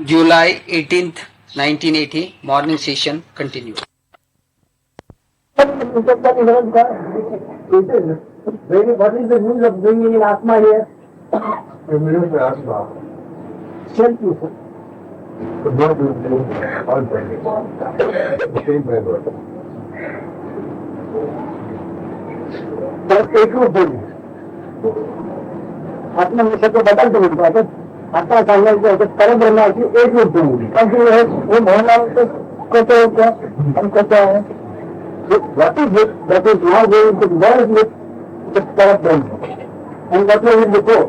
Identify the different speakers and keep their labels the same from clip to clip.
Speaker 1: July 18th, 1980, morning session continued.
Speaker 2: What is the use of bringing in Atma here?
Speaker 3: The minister asked about
Speaker 2: Self-use.
Speaker 3: the board will do all things. The same way.
Speaker 2: तर एकरूप होईल. आत्मविश्वास बदलतो म्हणतो आता आता सांगायचं आहे परब्रह्माची एकरूप होईल. पण हे म्हणणार कसं होतं आणि कसं आहे what is it that is now going to merge with the Parabrahma? And what was it before?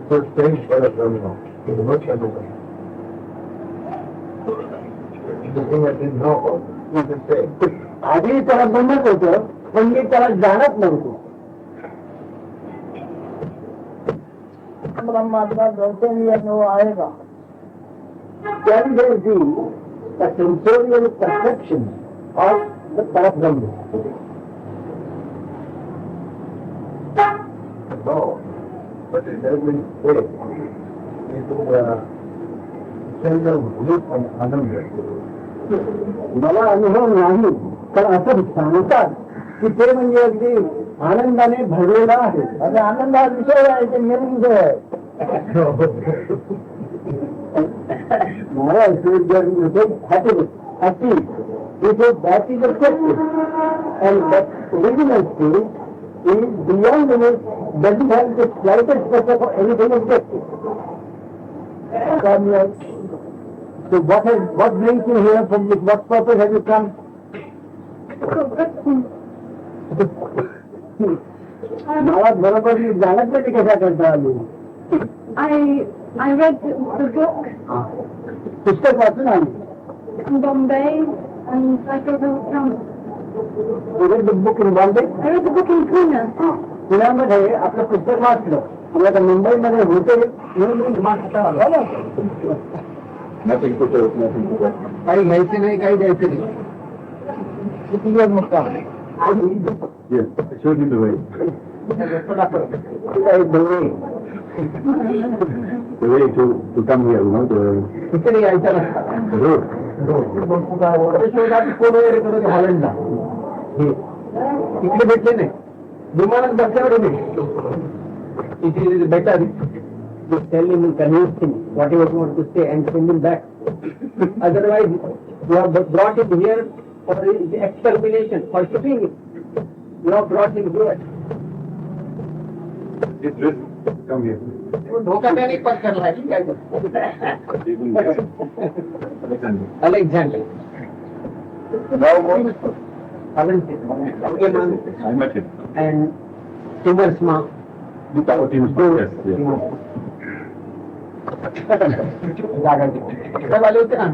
Speaker 3: So it's changed by the terminal. In the much everywhere. The thing I didn't know about is the same.
Speaker 2: आधी त्याला बंदच होतं पण मी त्याला जाणत नव्हतो. ब्रह्मात्मा गौतमीय वो आएगा. Then there will be a sensorial perception of the Parabrahma.
Speaker 3: No. But in every state, it is a center of bliss and ananda.
Speaker 2: मला अनुभव नाही तर असं सांगतात की ते म्हणजे अगदी आनंदाने भरलेला आहे. अरे आनंद हा विषय आहे ते मेन विषय आहे. महाराज happiness, happy, that is the question. And that original state is beyond limits, doesn't have the slightest purpose for anything objective. So what brings you here from this? What purpose have you come? मला बरोबर मी जाणत नाही कशा करता आली.
Speaker 4: I read the book
Speaker 2: पुस्तक वाचून आली.
Speaker 4: in Bombay and I thought it was from.
Speaker 2: You read the book in Bombay?
Speaker 4: I read the book in Pune.
Speaker 2: पुण्यामध्ये आपलं पुस्तक वाचलं. मला आता मुंबईमध्ये होते म्हणून मी वाचता आलो.
Speaker 3: Nothing to do, nothing to do.
Speaker 2: काही घ्यायचे नाही काही द्यायचे नाही. किती दिवस मुक्काम?
Speaker 3: Yes, I showed you the way. The way to come here, you know, the
Speaker 2: इकडे यायचं नसतं.
Speaker 3: road.
Speaker 2: कोण वगैरे करत हॉलंडला इकडे भेटले नाही. विमानात बसल्यावर it is better just tell him and convince him whatever you want to say and send him back. Otherwise, you have brought him here for the extermination, for shooting him. You have brought him here.
Speaker 3: It's risk. Come here.
Speaker 2: धोखा देने पर कर रहा है क्या? Alexander.
Speaker 3: Now what? I met him.
Speaker 2: And Timersma.
Speaker 3: Without him, yes, yes.
Speaker 2: आले होते ना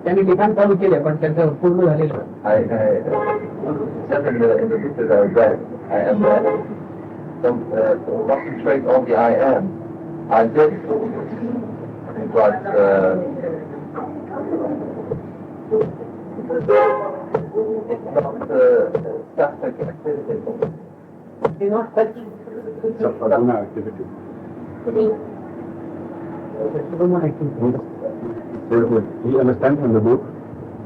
Speaker 2: त्यांनी लिखाण चालू केले पण त्याचं पूर्ण झालेलं.
Speaker 3: I said in the book that I read, I am concentrate on the I am. I did, but it's not static activity.
Speaker 2: It's not such.
Speaker 3: It's a sadhana activity. He understands from the book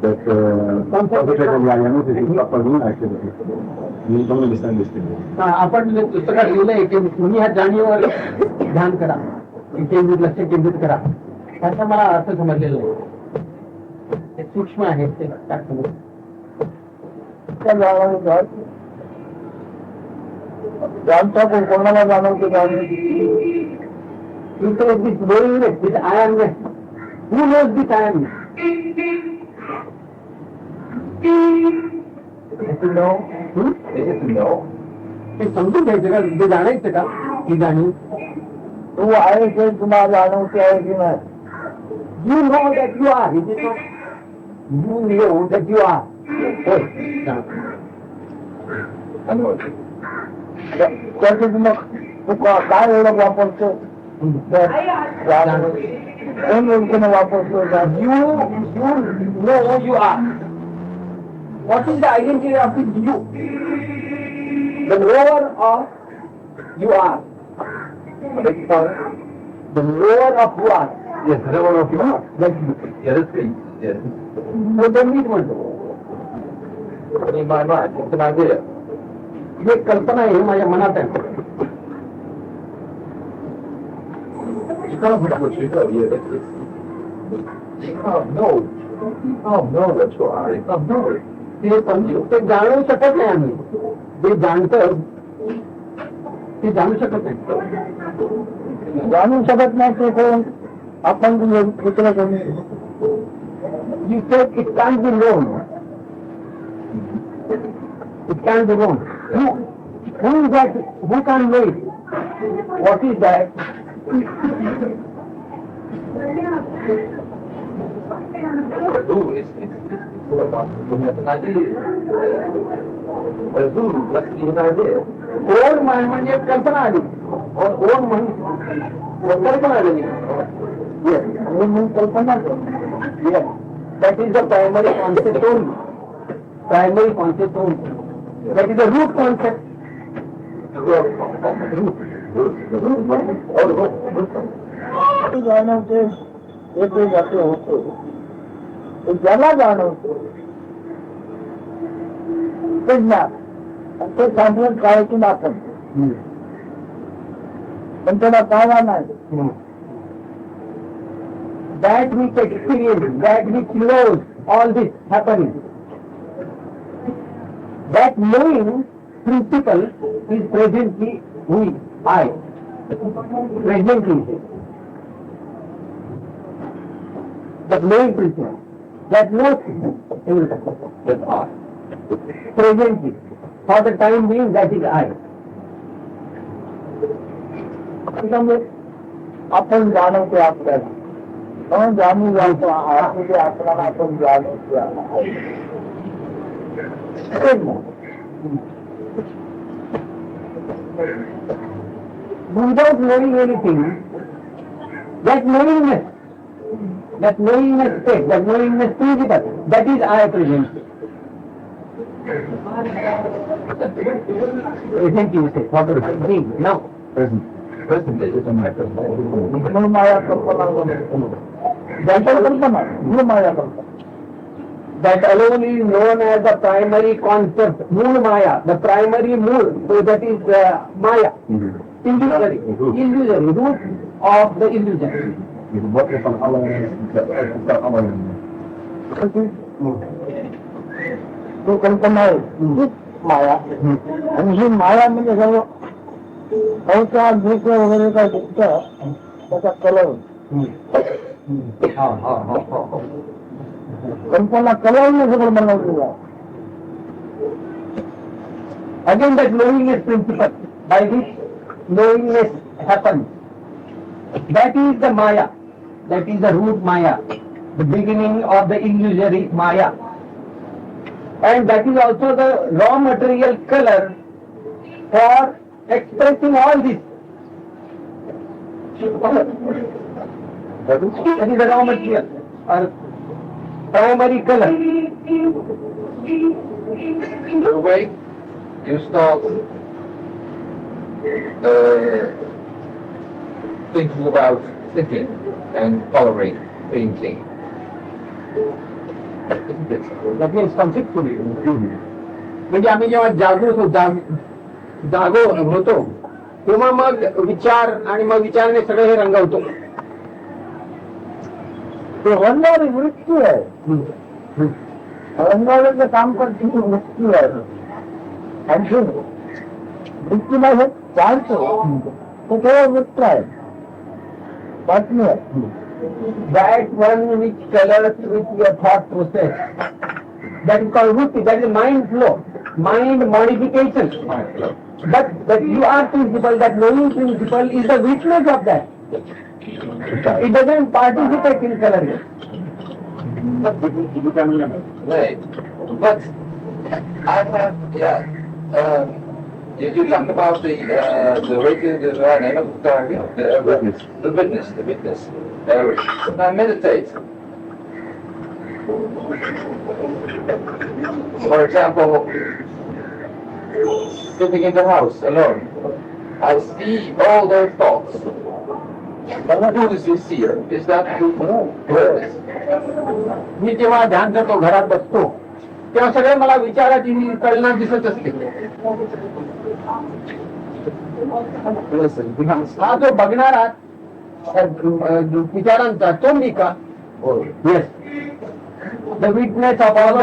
Speaker 3: that concentrate on the I am is a sadhana activity. We don't understand this thing.
Speaker 2: आपण पुस्तकात लिहिलंय की तुम्ही ह्या जाणीवर ध्यान करा, केंद्रित लक्ष केंद्रित करा. त्याचा मला अर्थ समजलेला नाही. ते सूक्ष्म आहे ते लक्षात समज. जानता को कोणाला जाणवतो this willingness, this I amness. Who knows this I am?
Speaker 3: Yes and no. Yes and no.
Speaker 2: हे समजून घ्यायचं का? ते जाणायचं का ही जाणीव?
Speaker 3: तू आहे ते तुम्हाला जाणवते आहे की नाही?
Speaker 2: You know that you are. Is it not? You know that you are.
Speaker 3: I know it. त्याचे मग तू काय ओळख वापरतो? कोण ओळखीने वापरतो?
Speaker 2: You know who you are. What is the identity of this you? The knower of you are. The lower of what?
Speaker 3: Yes, the level of your heart.
Speaker 2: That
Speaker 3: Yeah, that's great. Yes.
Speaker 2: so then we want to.
Speaker 3: In my mind, it's an idea.
Speaker 2: हे कल्पना आहे माझ्या मनात आहे.
Speaker 3: You can't put what you know. Yeah, you can't know. You can't know that's what I. You can't know it.
Speaker 2: ते जाणू शकत नाही आम्ही. जे जाणतं ते जाणू शकत नाही. जाणू शकत नाही ते करून आपण विचार करून you said it can't be known. It can't be known. Who is that? Who can know it? What is that?
Speaker 3: Who is an idea? Who? That's an idea.
Speaker 2: ओढ म्हणजे कल्पना आली. ओढ म्हणजे कल्पना आली. Yes. म्हणून कल्पना. Yes. That is the primary concept only. Primary concept only. That is the root concept. जाणवते एक जाते होतो ज्याला जाणवतो ते ज्ञान ते सांगून काळातून आपण पण त्याला पावा नाही. That which experience, that which knows all this happening, that knowing principle is presently we, I, presently. That knowing principle, that knows everything, that's I. Presently, for the time being, that is I. आपण जाणवतो आपल्याला. आपण जाणून जातो आतमध्ये आपल्याला आपण जाणवतो. Without knowing anything, that knowingness state, that knowingness principle, that is I present. Present you say, what is it being now?
Speaker 3: Present. Present is on my present.
Speaker 2: मूळ माया कल्पना जनता कल्पना मूळ माया कल्पना. That alone is known as the primary concept, मूळ maya, the primary मूळ, so that is maya, illusory, root of the illusion.
Speaker 3: What if an Allah
Speaker 2: तो कल्पना आहे हीच माया. आणि ही माया म्हणजे सर्व संसार दुःख वगैरे काय दुःख त्याचा कलर. कल्पना कलरने सगळं बनवलेलं आहे. Again that knowingness principle, by which knowingness happens, that is the maya, that is the root maya, the beginning of the illusory maya. And that is also the raw material color for expressing all this. That is the raw material or primary color.
Speaker 3: The way you start thinking about sitting and coloring, painting.
Speaker 2: That means conceptually. म्हणजे आम्ही जेव्हा जागो होतो तेव्हा मग विचार आणि मग विचाराने सगळं हे रंगवतो. ते रंगवणारी वृत्ती आहे. रंगवण्याचं काम करते ती वृत्ती आहे. आणखी वृत्तीला हे चालतो तो केवळ वृत्त आहे, बातमी आहे. That one which colors with your thought process, that is called vritti, that is mind flow, mind modification. But you are principle, that knowing principle is the witness of that. It doesn't participate in coloring.
Speaker 3: Right. But I have, you talk about the witness. When I meditate, for example, sitting in the house alone, I see all those thoughts
Speaker 5: Who is this here? Is that who? Yes.
Speaker 2: मी जेव्हा ध्यान करतो घरात बसतो तेव्हा सगळे मला विचाराची कल्पना दिसत असते. हा जो बघणारा विचारांचा तो मी का? Yes. The witness of all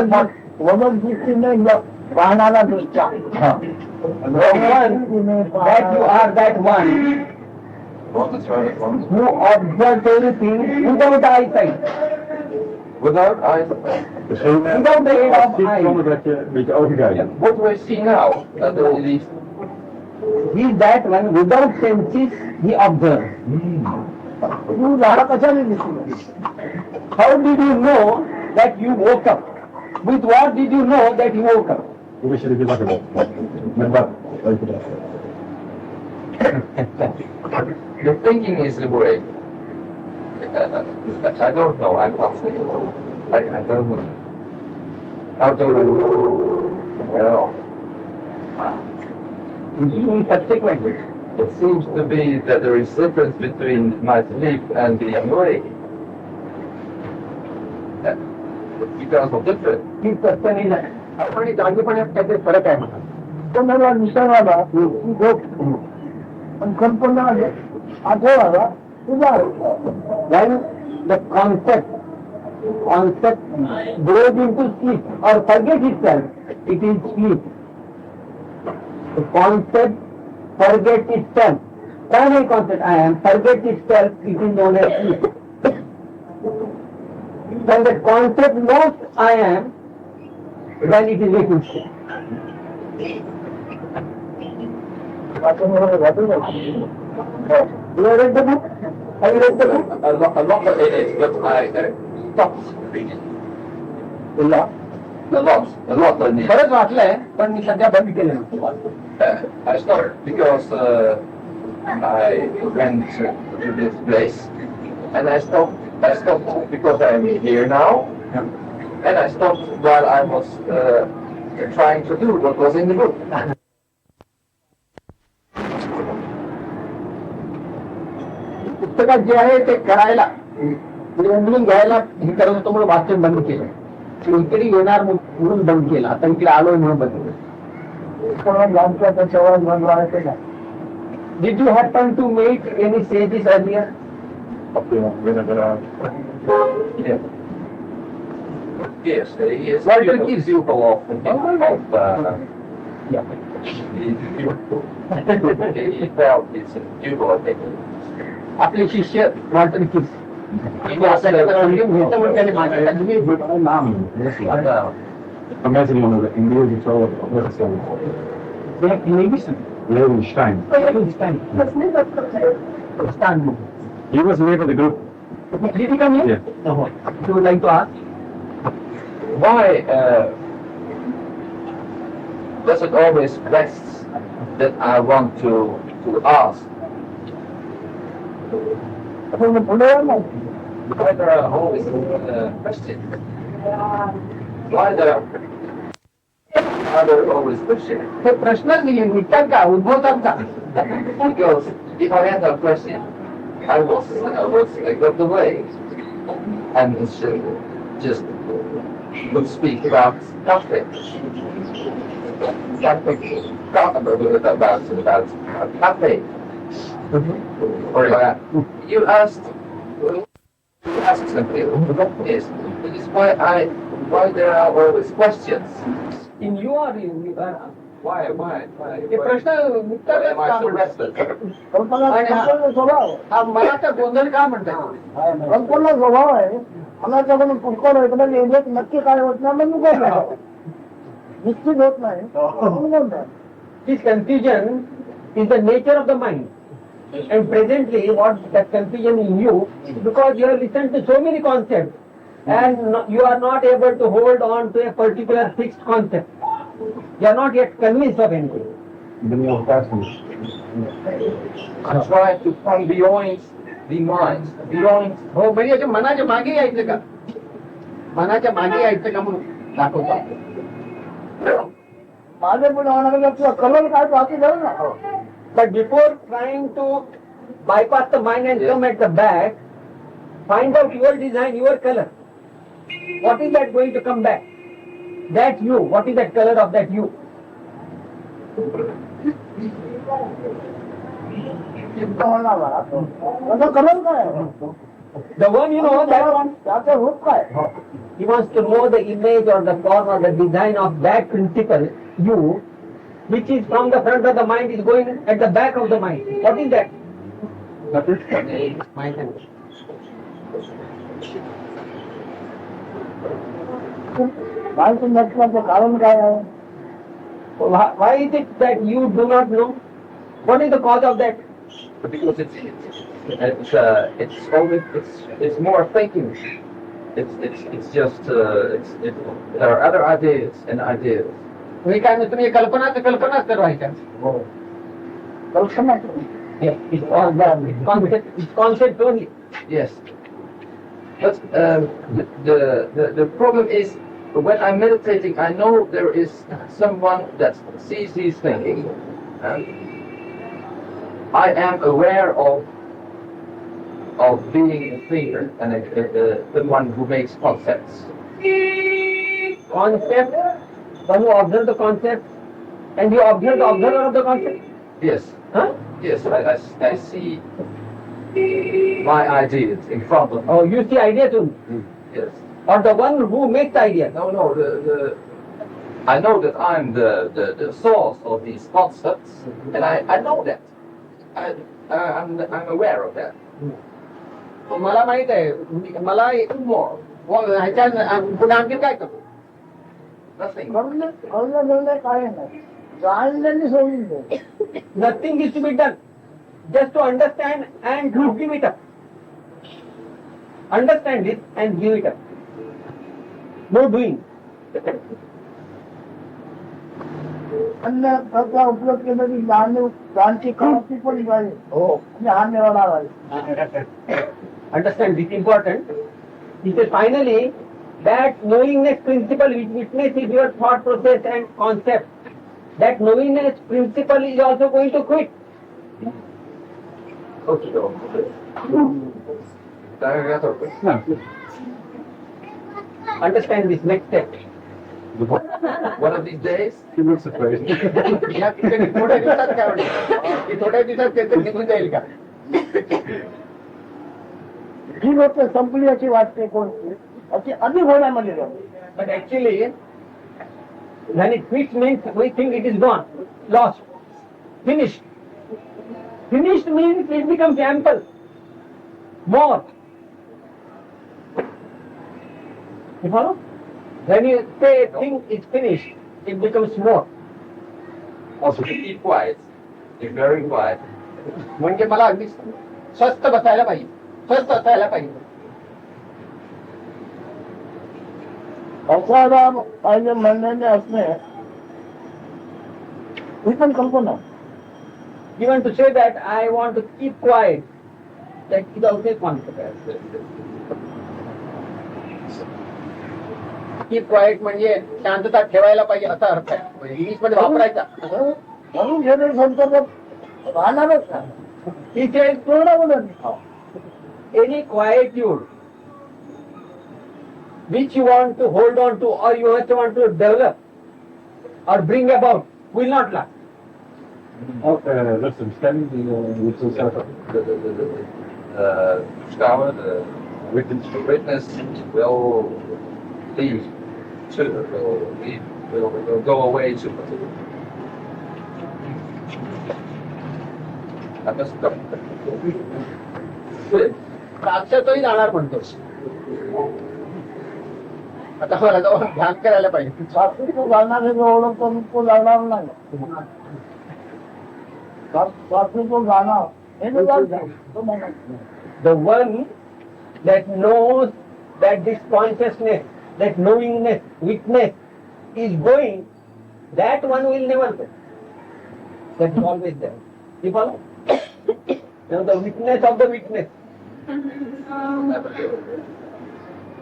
Speaker 2: वमन दृष्टीने पाहणारा दृष्टा. That you are that one who observes everything without eyesight.
Speaker 5: Without eyes.
Speaker 2: Without the aid of eyes.
Speaker 5: What do I see now? These
Speaker 2: He is that one without senses he observes. You झाडा कशाने दिसली? How did you know that you woke up? With what did you know that you woke up?
Speaker 3: We should be lucky.
Speaker 5: the thinking is liberating. I don't know. I'm lost. I don't know. How do I know? Well,
Speaker 2: Subsequently.
Speaker 5: it seems to be that there is difference between my sleep and the awakening. Because of difference.
Speaker 2: ही सत्य नाही. आपण जागेपणात काहीतरी फरक आहे म्हणा. तो मला निसर्गाला पण कल्पना आठवला तुझा. When the concept goes into sleep or forget itself, it is sleep. The concept forget itself. Primary concept I am forget itself, it is known as sleep. When the concept knows I am, then it is waking state. You have read the book? Have you read the book?
Speaker 5: A lot of it is, but I stopped reading.
Speaker 2: A lot.
Speaker 5: A lot of it.
Speaker 2: बरंच वाचलंय पण मी सध्या बंद केलं.
Speaker 5: I stopped because I went to this place, and I stopped because I'm here now, and I stopped while I was trying to do what was in the book.
Speaker 2: पुस्तकात जे आहे ते करायला उमलून घ्यायला हे करत होतो म्हणून वाचन बंद केलं. इकडे येणार म्हणून बंद केलं. आता इकडे आलोय म्हणून बंद केलं. Did you happen to meet any sages earlier?
Speaker 5: Yes. Yes, yes.
Speaker 2: Walter
Speaker 5: gives you a lot of
Speaker 2: Yeah.
Speaker 5: he felt it's a pupil of it.
Speaker 2: आपले शिष्य वॉल्टर किस समजून घेतो म्हणून त्याने माझ्या
Speaker 3: Amazing one of the Indians Levenstein. He was a member of the group.
Speaker 2: Did he come here?
Speaker 3: Yeah.
Speaker 2: No. You would like to ask?
Speaker 5: Why does it always rest that I want to ask? Why there are always questions? Why there are always questions?
Speaker 2: हे प्रश्न निघतात का उद्भवतात का?
Speaker 5: Because if I had a question, I was got away and just would speak about nothing. About nothing. Or you asked something. Yes. It is why there are always questions.
Speaker 2: In your
Speaker 5: Why?
Speaker 2: हे प्रश्न निघतात
Speaker 5: Am I
Speaker 2: का
Speaker 5: so
Speaker 2: म्हणतात?
Speaker 5: restless?
Speaker 2: आणि हा मनाचा गोंधळ का म्हणतात?
Speaker 6: संपूर्ण स्वभाव आहे मनाच्याकडून पुष्कळ होत म्हणजे एवढेच नक्की काय होत नाही मग काय निश्चित होत नाही.
Speaker 2: This confusion is the nature of the mind. And presently, what that confusion in you is because you have listened to so many concepts and you are not able to hold on to a particular fixed concept. You are not yet convinced of anything.
Speaker 5: I try to come beyond the mind, beyond.
Speaker 2: हो म्हणजे याच्या मनाच्या मागे यायचं का? मनाच्या मागे यायचं का म्हणून दाखवतो.
Speaker 6: माझे पण म्हणाला तुला कलर काय बाकी झालं ना
Speaker 2: But before trying to bypass the mind and come at the back, find out your design, your color. What is that going to come back? That you, what is that color of that you?
Speaker 6: चिंता होणार मला त्याचा colour काय आहे?
Speaker 2: The one you know, that one.
Speaker 6: त्याचं रूप काय?
Speaker 2: He wants to know the image or the form or the design of that principle, you, which is from the front of the mind is going at the back of the mind. What is that? Mind and
Speaker 6: माणसं नसण्याचं कारण काय आहे?
Speaker 2: why is it that you do not know? What is the cause of that?
Speaker 5: Because it's always it's more thinking. It's just there are other ideas and ideas.
Speaker 2: तुम्ही काय म्हणता, तुम्ही कल्पनाच करायच्या.
Speaker 6: कल्पना
Speaker 2: Yeah, it's all that. It's concept only.
Speaker 5: Yes. But the problem is when I'm meditating, I know there is someone that sees these things. I am aware of being a thinker and the one who makes concepts.
Speaker 2: Concept, when you observe the concept, and you observe the observer of the concept.
Speaker 5: Yes.
Speaker 2: Huh?
Speaker 5: Yes, I see my ideas in front of me.
Speaker 2: Oh, you see ideas only.
Speaker 5: Yes.
Speaker 2: Or the one who makes the idea.
Speaker 5: No, I know that I'm the source of these concepts, and I know that. I'm aware of that.
Speaker 2: मला माहित आहे, मला ह्याच्या पुढे आणखी काय करतो?
Speaker 5: Nothing.
Speaker 6: कळलं काय नाही जाणलेली सोडून दे.
Speaker 2: Nothing is to be done. Just to understand and to give it up. Understand it and give it up. No doing.
Speaker 6: अन्य त्याचा उपयोग केलेली जाणची कळती पण जाईल. आणि हा निवडा राहील.
Speaker 2: Understand this important. He says finally that knowingness principle which witnesses your thought process and concept, that knowingness principle is also going to quit.
Speaker 5: Okay.
Speaker 2: Understand this next step.
Speaker 5: One of these days,
Speaker 3: He looks afraid.
Speaker 2: थोड्या दिवसात काय होईल? की थोड्या दिवसात ते निघून जाईल का?
Speaker 6: जी गोष्ट संपली अशी वाटते कोणती अशी अधिक होण्यामध्ये जाते.
Speaker 2: But actually, when it quits means we think it is gone, lost, finished. Finished means it becomes ample, more. You follow? When you say a thing is finished, it becomes more.
Speaker 5: also to keep quiet. Be very quiet.
Speaker 2: म्हणजे मला अगदी स्वस्थ बसायला पाहिजे, स्वस्थ असायला पाहिजे.
Speaker 6: असायला पाहिजे म्हणण्याने असणे ही पण कल्पना.
Speaker 2: Even to say that I want to keep quiet, that is also a concept. Keep quiet म्हणजे शांतता ठेवायला पाहिजे असा अर्थ आहे. इंग्लिश मध्ये वापरायचा.
Speaker 6: म्हणून शरीर संतत राहणारच ना.
Speaker 2: He says
Speaker 6: पूर्ण बोलत
Speaker 2: any quietude which you want to hold on to or you want to develop or bring about will not last.
Speaker 3: Listen, standing with yourself.
Speaker 5: The scholar, the witness will leave too. Will go away too. I must go.
Speaker 2: साक्षातही जाणार म्हणतोस. आता मला जाऊन ध्यान करायला पाहिजे.
Speaker 6: शास्त्री तो जाणार है जो ओळखतो तो जाणार नाही. शास्त्री तो जाणार हे तो जाणार.
Speaker 2: The one that knows that this consciousness, that knowingness, witness is going, that one will never go. That is always there. You follow? Now the witness of the witness.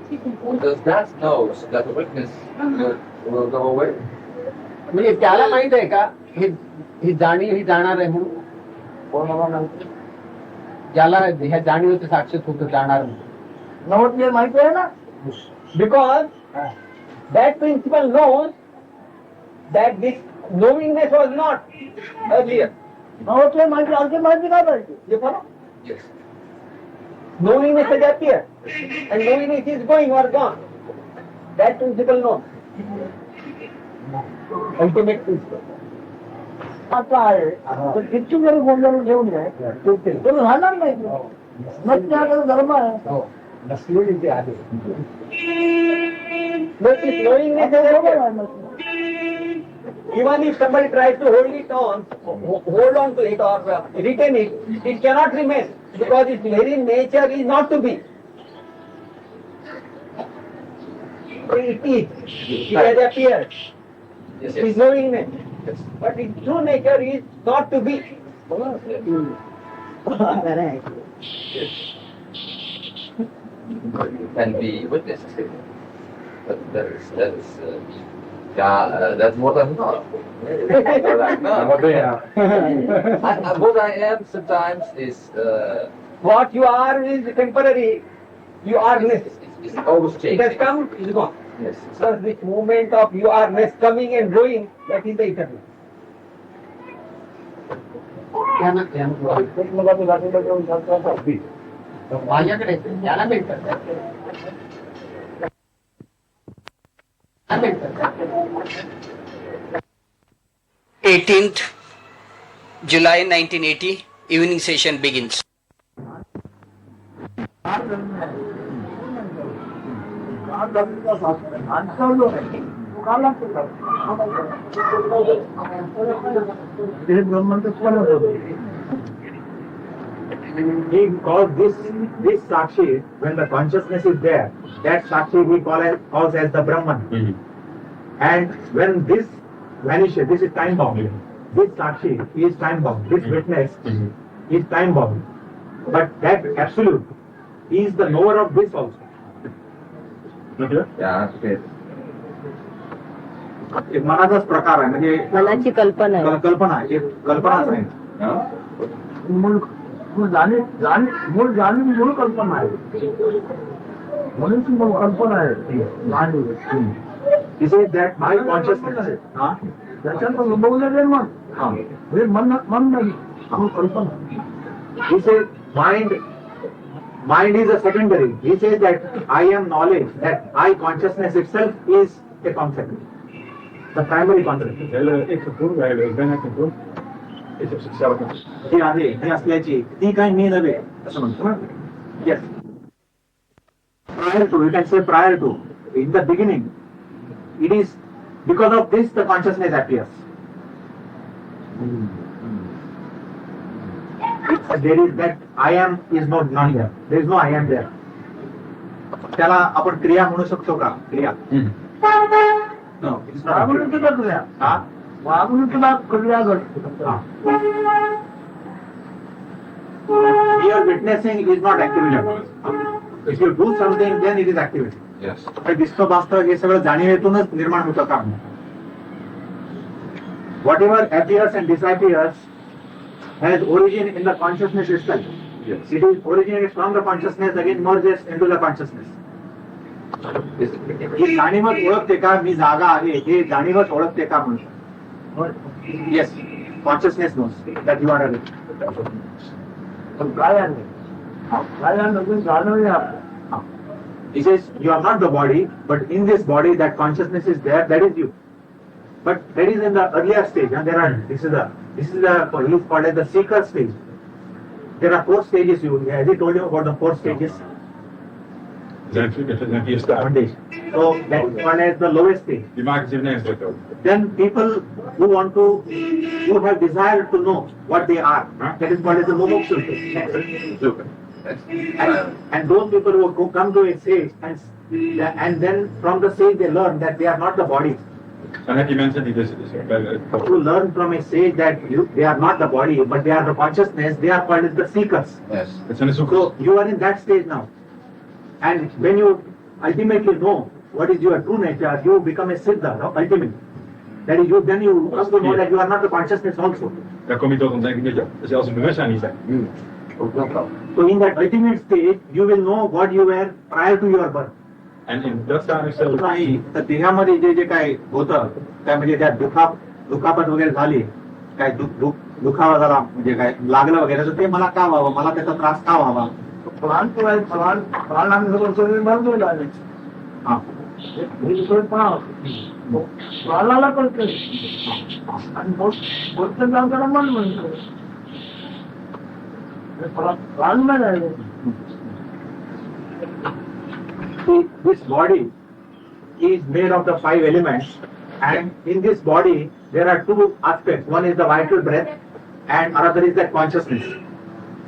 Speaker 5: Because that knows that the witness will go away.
Speaker 2: म्हणजे त्याला माहित आहे का ही जाणीव ही जाणार आहे म्हणून?
Speaker 6: कोणाला नाही.
Speaker 2: ज्याला ह्या जाणीवेचं साक्षीत होतं जाणार नाही.
Speaker 6: नवतले माहिती आहे ना
Speaker 2: Because that principle knows that this knowingness was not earlier.
Speaker 6: नवतले माहिती आणखी माहिती काय पाहिजे
Speaker 2: You follow?
Speaker 5: Yes.
Speaker 2: Knowingness has appeared and knowingness is going or gone. That principle knows. Ultimate principle.
Speaker 6: आता आहे तर किती जरी गोंधळ घेऊन नये तर राहणार नाही नसण्याकडे धर्म आहे
Speaker 2: नसलेली ते आहे. But this knowingness has
Speaker 6: बरोबर
Speaker 2: appeared.
Speaker 6: आहे नसणं.
Speaker 2: Even if somebody tries to hold it on, hold on to it or retain it, it cannot remain because its very nature is not to be. It is. It has appeared.
Speaker 5: Yes,
Speaker 2: It is
Speaker 5: yes.
Speaker 2: knowingness.
Speaker 5: Yes.
Speaker 2: But its true nature is not to be.
Speaker 5: Can be witnessed. But that's what I'm not. What I am sometimes is
Speaker 2: What you are is temporary. You are-ness.
Speaker 5: it's always
Speaker 2: It
Speaker 5: changing.
Speaker 2: has come, it is gone.
Speaker 5: Yes.
Speaker 2: Thus this movement of you are-ness coming and going, that is the eternal.
Speaker 6: एकमेकांची गाठीला घेऊन शास्त्राचा
Speaker 2: माझ्याकडे त्याला भेटतात
Speaker 1: 18th July 1980, evening session begins.
Speaker 6: हे ब्रह्मांतर कोणाचं होतं?
Speaker 7: He calls this Sakshi, when the consciousness is there, that Sakshi he calls as the Brahman. And when this vanishes, this is time bound. This Sakshi is time bound. This witness is time bound. But that absolute is the knower of this also.
Speaker 5: Yeah, okay.
Speaker 7: एक मनाचाच प्रकार आहे म्हणजे
Speaker 8: मनाची कल्पना आहे.
Speaker 7: कल्पना आहे एक कल्पनाच आहे
Speaker 6: मूळ मूळ कल्पना आहे म्हणून ती मूळ कल्पना आहे जाणीव.
Speaker 7: He says that my consciousness
Speaker 6: त्याच्यात अनुभवलं जाईल मग हे मन नाही मूळ कल्पना.
Speaker 7: He says mind is a secondary. He says that I am knowledge, that I consciousness itself is a concept. The primary concept.
Speaker 3: Ik gevoel, ik ben het gevoel. Is op zichzelf een
Speaker 7: हे आहे हे असल्याची ती काही मी नव्हे असं म्हणतो ना. Yes. Prior to, you can say prior to, in the beginning, it is because of this the consciousness appears. There is that I am is not none here. There is no I am there. त्याला आपण क्रिया म्हणू शकतो का क्रिया? No, it's not.
Speaker 6: वागणूक तुला क्रिया
Speaker 7: हा?
Speaker 6: वागणूक तुला क्रिया घडते.
Speaker 7: हा. Here witnessing is not activity. If you do something, then it is activity.
Speaker 5: Yes.
Speaker 7: तर दिसतं भासतं हे सगळं जाणीवेतूनच निर्माण होतं काम. Whatever appears and disappears has origin in the consciousness itself.
Speaker 5: Yes.
Speaker 7: It is originated from the consciousness, again merges into the consciousness.
Speaker 5: Is
Speaker 7: ही जाणीवच ओळखते का मी जागा आहे हे जाणीवच ओळखते का म्हणून. Yes, consciousness knows that you are awake.
Speaker 6: पण काय आहे काय नवीन जाणवले आपण.
Speaker 7: He says you are not the body, but in this body that consciousness is there, that is you. But that is in the earlier stage, and there are this is the he is called as the seeker stage. There are 4 stages. Has he told you about the 4 stages?
Speaker 3: zijn vier staat.
Speaker 7: So that is called as the lowest stage.
Speaker 3: Die maken zich nergens druk over.
Speaker 7: Then people who have desire to know what they are, that is called as the mumukshu stage.
Speaker 5: Zoeken.
Speaker 7: And those people who come to a stage and then from the stage they learn that they are not the body.
Speaker 3: Dan heb je mensen die dus bij de
Speaker 7: To learn from a stage that they are not the body, but they are the consciousness, they are called as the seekers.
Speaker 5: Yes.
Speaker 3: het zijn de
Speaker 7: So
Speaker 3: zoekers.
Speaker 7: you are in that stage now. And when you ultimately know what is your true nature, you become a siddha, no? Ultimately. That is, then you come to know that you are not the consciousness also.
Speaker 3: Dan kom je tot ontdekking dat je zelfs een bewustzijn niet bent.
Speaker 7: So in that ultimate state, you will know what you were prior to your birth.
Speaker 3: And in just understand.
Speaker 7: नाही तर देहामध्ये जे जे काय होतं काय म्हणजे त्या दुखापत वगैरे झाली काय दुखावा झाला म्हणजे काय लागलं वगैरे तर ते मला का व्हावं मला त्याचा त्रास का व्हावा हा
Speaker 6: प्राणाला कळतं आणि मोठं काम करा मन म्हणतो प्राण नाही राहिले
Speaker 7: this body is made of the 5 elements, and in this body there are 2 aspects. One is the vital breath and another is the consciousness.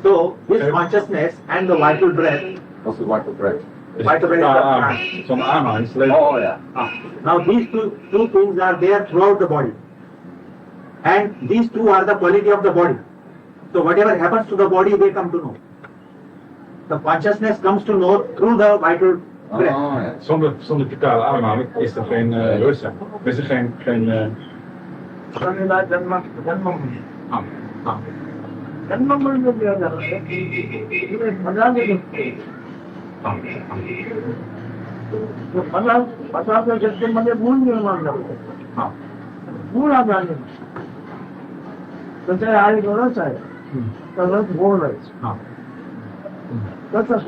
Speaker 7: So this consciousness and the vital breath,
Speaker 5: What's the vital breath?
Speaker 7: vital breath is the prana.
Speaker 3: Some arms.
Speaker 5: Oh, yeah.
Speaker 7: Now these two things are there throughout the body, and these 2 are the quality of the body. So whatever happens to the body, they come to know. The consciousness comes to know through the vital breath.
Speaker 5: Oh, yeah.
Speaker 3: Zonder totale ademhaling is er geen bewustzijn. Is er geen
Speaker 6: जन्म जन्म जन्म म्हणजे देव झालं पदार्थ शक्तीमध्ये मूळ निर्माण झालं मूळ आधार त्याच्या आई गरज आहे तरच गोड आहे तसंच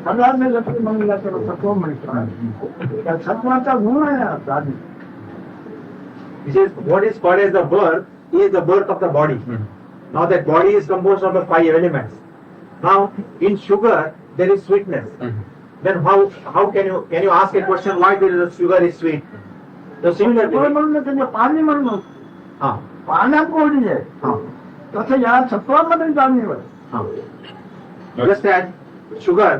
Speaker 6: पदार्थ शक्ती म्हणला तर सत्व म्हणतो त्या सत्वाचा गुण आहे आधी
Speaker 7: This is what is called as the birth is the birth of the body. Now that body is composed of the 5 elements. Now in sugar there is sweetness. Then how can you ask a question why there is a sugar is sweet? So similarly,
Speaker 6: म्हणून त्याचे पाणी म्हणून
Speaker 7: हाँ
Speaker 6: पाण्यात गोडी आहे
Speaker 7: हाँ
Speaker 6: तसं या सत्वामध्ये जाणीव आहे
Speaker 7: हाँ. Just as sugar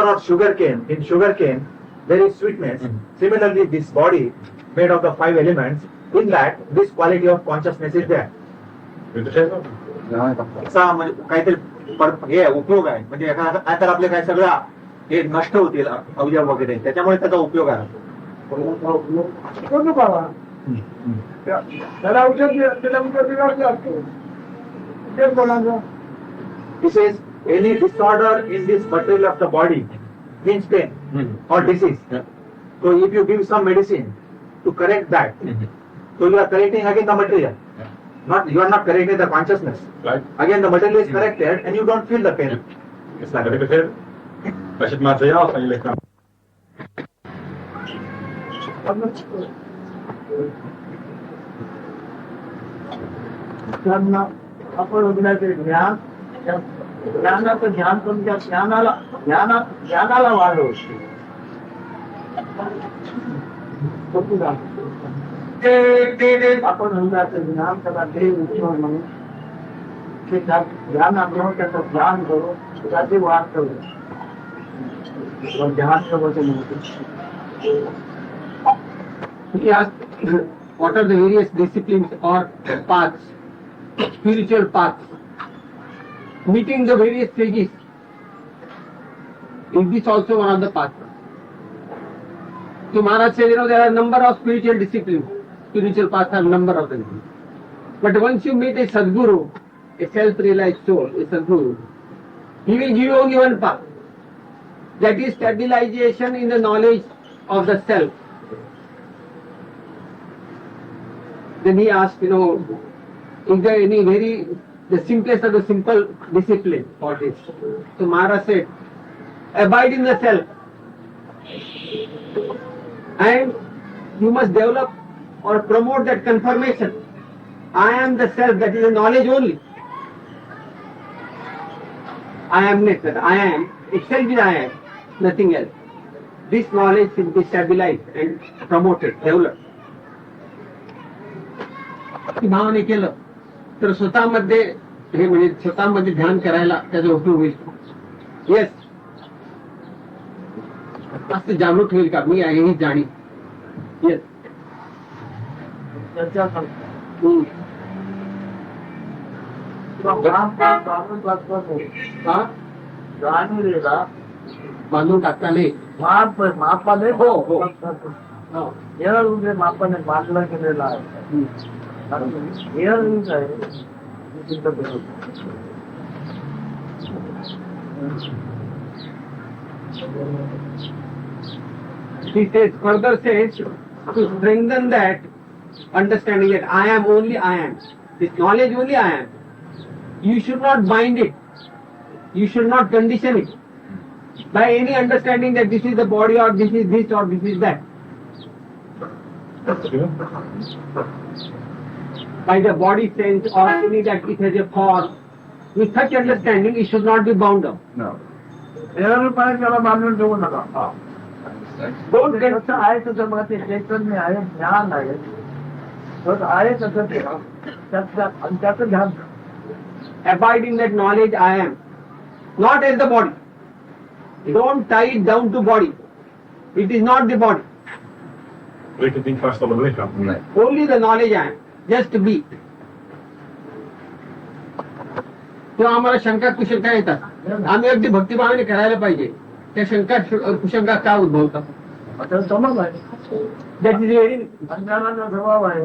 Speaker 7: or sugarcane, in sugarcane there is sweetness. Similarly, this body made of the 5 elements, in that this quality of consciousness is there. असा म्हणजे काहीतरी हे उपयोग आहे म्हणजे काय तर आपले काय सगळं हे नष्ट होतील अवयव वगैरे त्याच्यामुळे त्याचा उपयोग आहे.
Speaker 6: कोण बाबा त्याला औषध त्याला औषध लागतो ते कोणाचं
Speaker 7: He says any disorder in this material of the body means pain or disease. So if you give some medicine to correct that, so you are correcting again the material. You are not correcting the consciousness.
Speaker 3: Right.
Speaker 7: Again the material is corrected and you don't feel the pain. It's like
Speaker 3: Heb je begrepen? Als je het materiaal van je lichaam.
Speaker 6: त्यांना आपण उघडायचे ज्ञान ज्ञानाचं ध्यान तुमच्या ज्ञानाला वाढव आपण उघडायचं ज्ञान त्याला देव उठव म्हणून ते ज्ञान आग्रह त्याचं ध्यान करू त्याची वाढ करू ध्यान करू
Speaker 2: He asked, what are the various disciplines or paths, spiritual paths, meeting the various stages? Is this also one of the paths? So Maharaj said, there are a number of spiritual disciplines. Spiritual paths have a number of them. But once you meet a Sadguru, a self-realized soul, a Sadguru, he will give you only one path. That is stabilization in the knowledge of the self. Then he asked, is there any the simplest of the simple discipline for this? So Maharaj said, abide in the self. And you must develop or promote that confirmation. I am the self, that is the knowledge only. I am nature, I am, itself is I am, nothing else. This knowledge should be stabilized and promoted, developed. भावने केलं तर स्वतःमध्ये हे म्हणजे स्वतःमध्ये ध्यान करायला त्याचा उपयोग होईल. येस असं जागृत होईल का मी आहे ही जाणी. येस बांधून टाकता नाही
Speaker 6: मापाने
Speaker 2: हो हो
Speaker 6: मापाने बांधला गेलेला आहे आहे
Speaker 2: He says, further says, to strengthen that understanding that I am only I am. This knowledge only I am. You should not bind it. You should not condition it by any understanding that this is the body or this is this or this is that. By the body sense or any that it has a form. With such understanding, it should not be bound up.
Speaker 3: No.
Speaker 6: देवाला पाय त्याला बांधून ठेवू नका.
Speaker 2: Don't get
Speaker 6: जसं आहे तसं मग ते चैतन्य आहे, ज्ञान आहे. जसं आहे तसं ते आणि त्याचं ध्यान.
Speaker 2: abide in that knowledge I am. Not as the body. Don't tie it down to body. It is not the body.
Speaker 3: Ligt het niet vast op het lichaam.
Speaker 5: Nee.
Speaker 2: Only the knowledge I am. Just be. तेव्हा आम्हाला शंका कुशंका येतात. आम्ही अगदी भक्तिभावाने करायला पाहिजे. त्या शंका कुशंका का उद्भवतात?
Speaker 6: आता समज आहे.
Speaker 2: That is very,
Speaker 6: अज्ञानाचा स्वभाव आहे.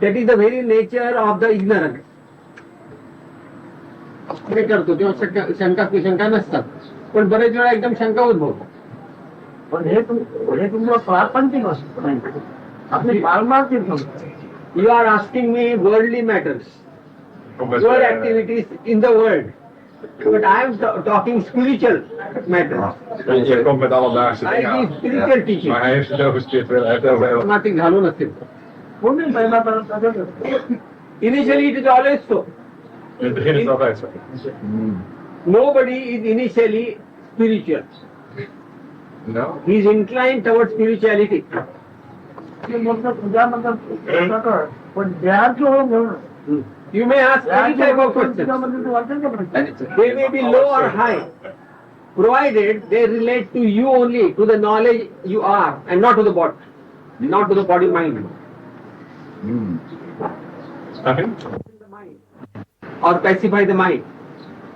Speaker 2: that is the very nature of the ignorance. हे करतो तेव्हा शंका कुशंका नसतात. पण बरेच वेळा एकदम शंका उद्भवतात.
Speaker 6: पण हे तुमचं प्रापंचिक असतं. आपली पारमार्थिक नसतं.
Speaker 2: You are asking me worldly matters. Your activities in the world. But I am talking spiritual matters.
Speaker 3: Je komt met alledaagse
Speaker 2: I
Speaker 3: dingen
Speaker 2: give spiritual teaching.
Speaker 3: Maar hij heeft het over spiritueel, hij heeft het over
Speaker 2: Nothing घालू नसेल.
Speaker 6: कोणी पहिल्यापर्यंत तसंच असतं.
Speaker 2: Initially it is always so.
Speaker 3: in het begin is het altijd zo.
Speaker 2: Nobody is initially spiritual.
Speaker 5: No.
Speaker 2: He is inclined towards spirituality.
Speaker 6: ते मग तुझ्यामध्ये पण देहाचं हो घेऊन
Speaker 2: You may ask any type of questions.
Speaker 6: तुझ्यामध्ये तू वाटेल का प्रश्न?
Speaker 5: And it's
Speaker 2: They may be low or high, provided they relate to you only, to the knowledge you are, and not to the body, not to the body mind.
Speaker 3: Snap je?
Speaker 2: The mind. Or pacify the mind.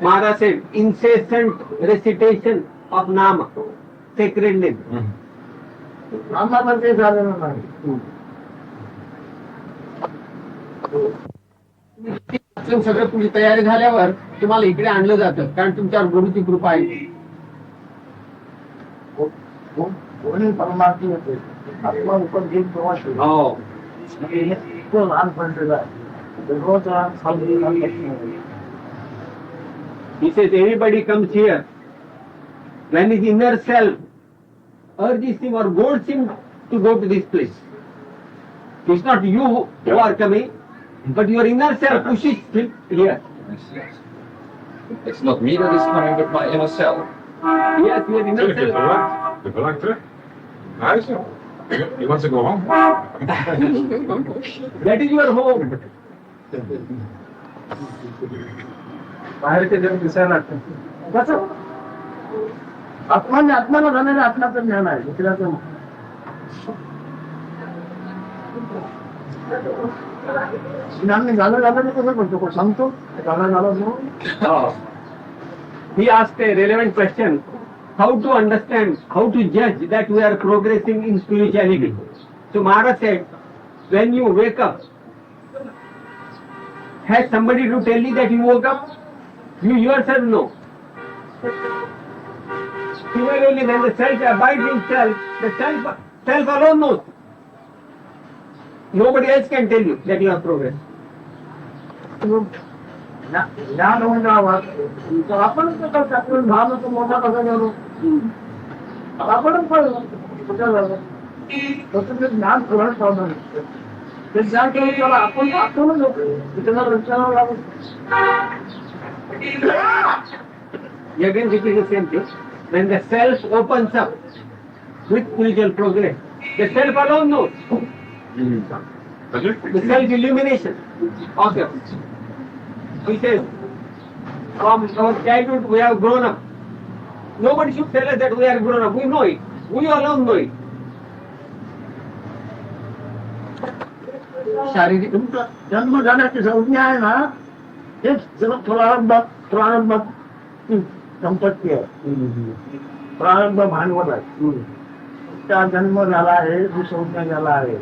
Speaker 2: Maharaj said, incessant recitation of Nama, sacred name.
Speaker 6: आम्हाला ते झालेलं नाही.
Speaker 2: सगळं तुमची तयारी झाल्यावर तुम्हाला इकडे आणलं जातं कारण तुमच्यावर गुरुची कृपा आहे.
Speaker 6: कोणी परमार्थी येते आत्मा उपदेश प्रवास
Speaker 2: हो.
Speaker 6: तो लहान पडलेला आहे. रोज खाली
Speaker 2: He says anybody comes here when his inner self urges him or goads him to go to this place. It's not you who are coming, but your inner self pushes him here.
Speaker 5: It's not me that is coming, but my inner self.
Speaker 2: Yes, your inner
Speaker 3: Tuurlijk, je
Speaker 2: self.
Speaker 3: verlangt. Je verlangt terug. Naar huis, joh. Je wants to go home.
Speaker 2: That is your home.
Speaker 6: बाहेरचे जग दिसायला लागतं. कसं आत्माने आत्माला झालेलं आत्माचं ज्ञान आहे. दुसऱ्याचं ज्ञान झालं झालं कसं म्हणतो कोण सांगतो झालं झालं म्हणून.
Speaker 2: He asked a relevant question. How to understand, how to judge that we are progressing in spirituality. So Maharaj said, when you wake up, has somebody to tell you that you woke up? You yourself know. Similarly, when the self abides in self, the self alone knows. Nobody else can tell you that you have progressed.
Speaker 6: ज्ञान होऊन जावं तर आपणच कसं त्यातून भाव तो मोठा कसा झालो आपणच कळलं कुठं झालं तसं ते ज्ञान ग्रहण पावलं ते ज्ञान केलं त्याला आपण आपणच होतो त्याला रचना लागून
Speaker 2: Again, it is the same thing. When the self opens up with spiritual progress, the self alone knows.
Speaker 3: Wat je?
Speaker 2: The self-illumination of it. He says, from our childhood we have grown up. Nobody should tell us that we are grown up. We know it. We alone know it. शारीरिक
Speaker 6: तुमचा जन्म झाल्याची संज्ञा आहे ना हेच जरा प्रारंभ संपत्ती आहे प्रारंभ भांडवल आहे त्या जन्म झाला आहे ही संज्ञा झाला आहे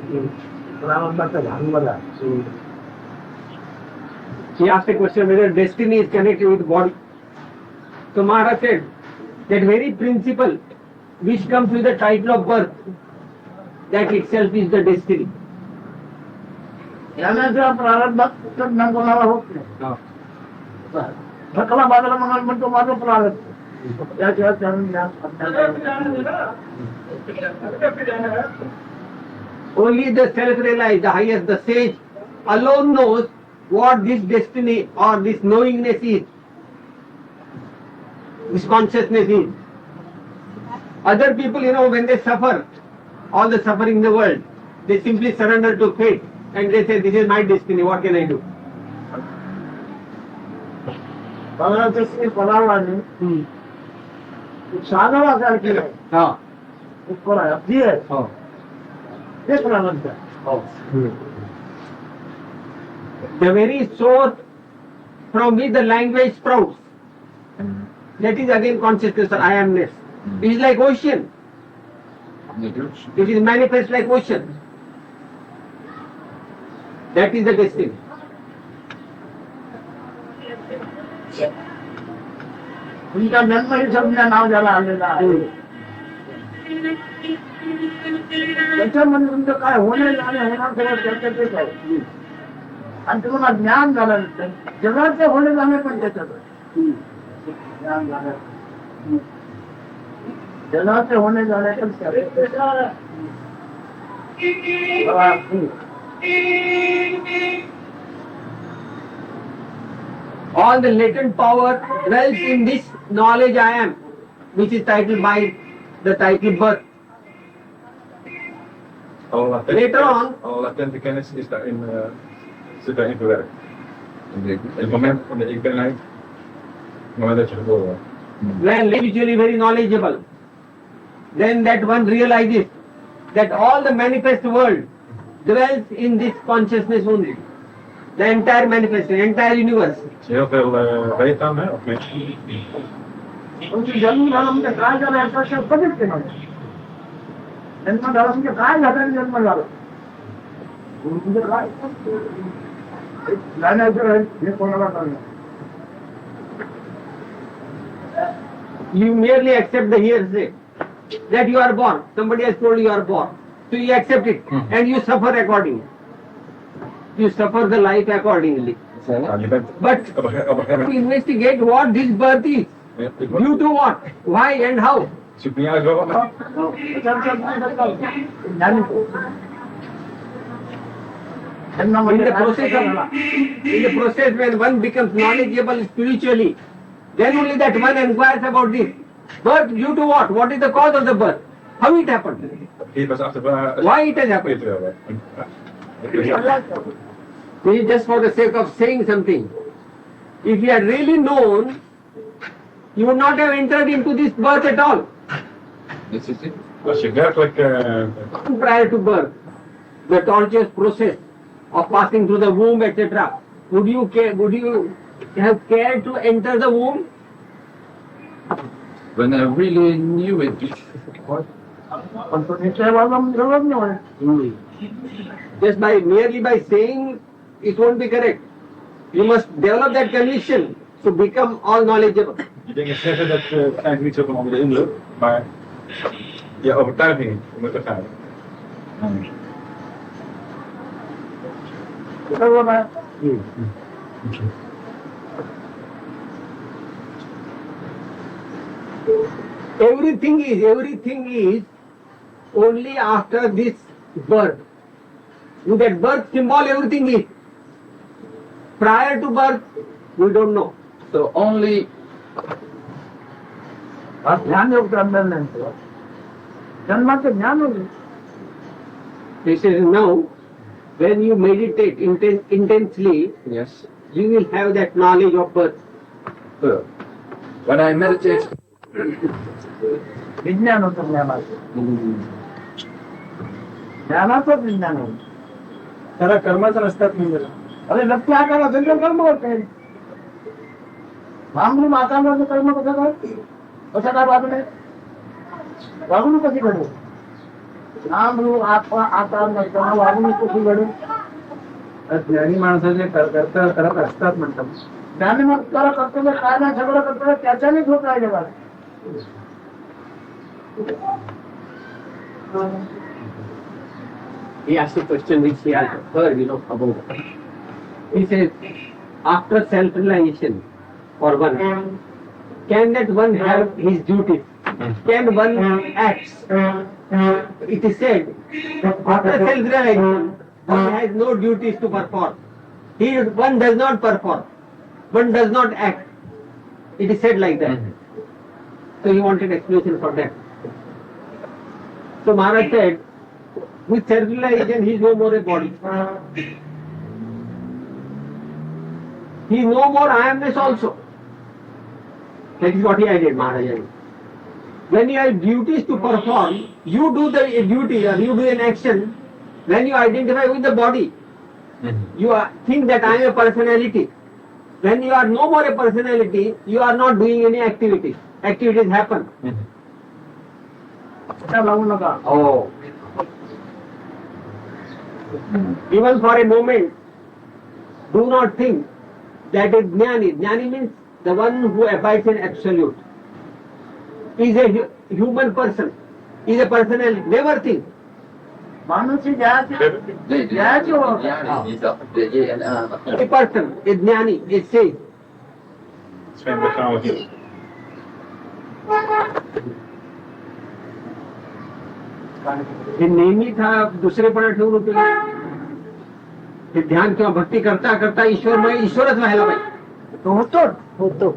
Speaker 6: प्रारंभाचं भांडवल आहे.
Speaker 2: He asked a question whether destiny is connected with body. So Maharaj said that very principle which comes with the title of birth, that itself is the destiny.
Speaker 6: ज्ञानाच्या प्रारंभात तर ज्ञान कोणाला होत नाही. थकला बाजूला म्हणाल म्हणतो माझं प्रारंभ त्याशिवाय त्यानं ज्ञान आपल्याला
Speaker 2: Only the self-realized, the highest, the sage alone knows what this destiny or this knowingness is, this consciousness is. Other people, when they suffer, all the suffering in the world, they simply surrender to fate and they say, this is my destiny, what can I do?
Speaker 6: भगवान पलावाने सागरासारखी आहे
Speaker 2: Ha.
Speaker 6: ऊपर आहे अगदी आहे ते प्रारंभ आहे.
Speaker 2: The very source from which the language sprouts, that is again consciousness or I amness. It is like ocean. It is manifest like ocean. That is the destiny.
Speaker 6: तुमचा जन्म ही संज्ञा नाव ज्याला आलेलं आहे त्याच्यामध्ये तुमचं काय होणे जाणे होणार सगळं त्याच्यात तेच आहे. आणि तुम्हाला ज्ञान झाल्यानंतर जगाचे होणे जाणे पण त्याच्यात आहे. ज्ञान झालं जगाचे होणे जाणे पण त्याच्यात आहे.
Speaker 2: All the latent power dwells in this knowledge I am, which is titled by the title birth. Later on,
Speaker 3: Alle latente kennis is daarin, zit daarin verwerkt. Het moment van de ik-benheid, het moment dat je geboren wordt.
Speaker 2: when usually very knowledgeable, then that one realizes that all the manifest world dwells in this consciousness only. The entire manifestation, entire universe.
Speaker 3: Als je heel veel weet dan, hè, of mensen.
Speaker 6: तुमची जन्म झाला म्हणजे काय झालं याचा विषय कधीच केला नाही. जन्म झाला म्हणजे काय झालं आणि जन्म झाला म्हणजे काय जाण्याचं आहे, हे कोणाला कळलं.
Speaker 2: You merely accept the hearsay that you are born. Somebody has told you are born. So you accept it and you suffer accordingly. You suffer the life accordingly.
Speaker 3: Nou, je bent
Speaker 2: But
Speaker 3: op een gegeven
Speaker 2: to
Speaker 3: moment.
Speaker 2: investigate what this birth is,
Speaker 3: Ja, ik
Speaker 2: due to what, why and how.
Speaker 3: zoek niet uit waarom.
Speaker 2: In the process when one becomes knowledgeable spiritually, then only that one inquires about this. Birth due to what? What is the cause of the birth? How it happened?
Speaker 3: Hier pas achter waar.
Speaker 2: Why it has happened? This is just for the sake of saying something. If you had really known, you would not have entered into this birth at all.
Speaker 3: Als je werkelijk.
Speaker 2: Prior to birth, the tortuous process of passing through the womb, etc. Would you have cared to enter the womb?
Speaker 5: When I really knew it,
Speaker 6: पण तो निश्चयवादा मिळत नाही.
Speaker 2: Just merely by saying it won't be correct. You must develop that conviction to become all knowledgeable.
Speaker 3: Die dingen zeggen dat zijn niet zo van onder de indruk, maar je overtuiging moet er gaan.
Speaker 6: बरोबर आहे.
Speaker 2: Everything is only after this birth. With that birth symbol, everything is. Prior to birth, we don't know.
Speaker 5: so only
Speaker 6: हा ज्ञान योग अंदर जन्माचं ज्ञान होईल.
Speaker 2: This is now, when you meditate intensely,
Speaker 5: yes.
Speaker 2: you will have that knowledge of birth.
Speaker 5: When I meditate,
Speaker 6: विज्ञान होतं ज्ञानाचं. ज्ञानाचंच विज्ञान होईल.
Speaker 7: त्याला कर्माचा रस्त्यात म्हणजे
Speaker 6: अरे लक्ष आकार असेल तर कर्म होते. मामूली मातांवर कर्म कसं काय कसं काय वागणे वागणूक कशी घडू नामरूप आकार नसताना वागणूक कशी घडू.
Speaker 7: ज्ञानी माणसाचे करत असतात म्हणतात
Speaker 6: त्याने मग त्याला कर्तव्य काय नाही सगळं कर्तव्य त्याच्यानेच होत राहिले बघा.
Speaker 2: He asked a question which he had heard, about. He says, after self-realization for one, can that one have his duties? Can one act? It is said, after self-realization, one has no duties to perform. One does not perform. One does not act. It is said like that. So he wanted explanation for that. So Maharaj said, with self-realization, he is no more a body. He is no more I amness also. That is what he added, Maharaj. When you have duties to perform, you do the duty or you do an action, when you identify with the body, you think that I am a personality. When you are no more a personality, you are not doing any activity. Activities happen.
Speaker 6: त्या लावू नका.
Speaker 2: Oh. Even for a moment, do not think that is Jnani. Jnani means the one who abides in absolute. Is a human person. Is a personality. Never think.
Speaker 6: माणूस ही द्यायची ओळख.
Speaker 2: A person, a Jnani, it says.
Speaker 3: Spend the time with you.
Speaker 2: हे नेहमी दुसरेपणा ठेवून उपयोग हे ध्यान किंवा भक्ती करता करता ईश्वरच व्हायला पाहिजे.
Speaker 6: तो होतो.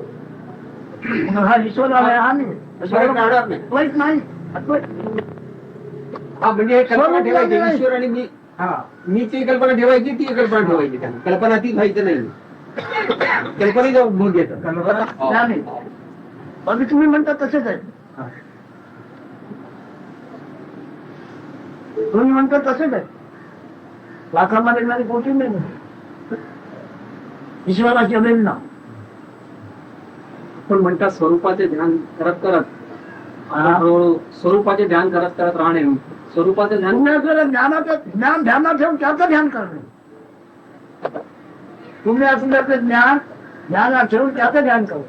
Speaker 6: मग हा ईश्वर आहे आम्ही
Speaker 2: ईश्वर राहणार नाही.
Speaker 6: द्वैत नाही, अद्वैत.
Speaker 2: हा म्हणजे हे कल्पना ठेवायची ईश्वर आणि मी.
Speaker 6: हा
Speaker 2: मीची कल्पना ठेवायची ती कल्पना ठेवायची त्यांना कल्पना तीच व्हायचं नाही. कल्पनेचा भोग घेतात.
Speaker 6: ज्ञानी. बाकी तुम्ही म्हणता तसेच आहे. तुम्ही म्हणता तसेच आहे. लाखामध्ये नाही पोहोचून नाही ईश्वराची अभिन्न.
Speaker 2: पण म्हणतात स्वरूपाचे ध्यान करत करत हळूहळू स्वरूपाचे ध्यान करत करत राहणे. स्वरूपाचे ध्यान
Speaker 6: तुम्ही आपल्याला ज्ञान ध्यानात ठेवून त्याचं ध्यान करणे. तुम्ही आपलं ज्ञान ध्यानात ठेवून त्याचं ध्यान करू.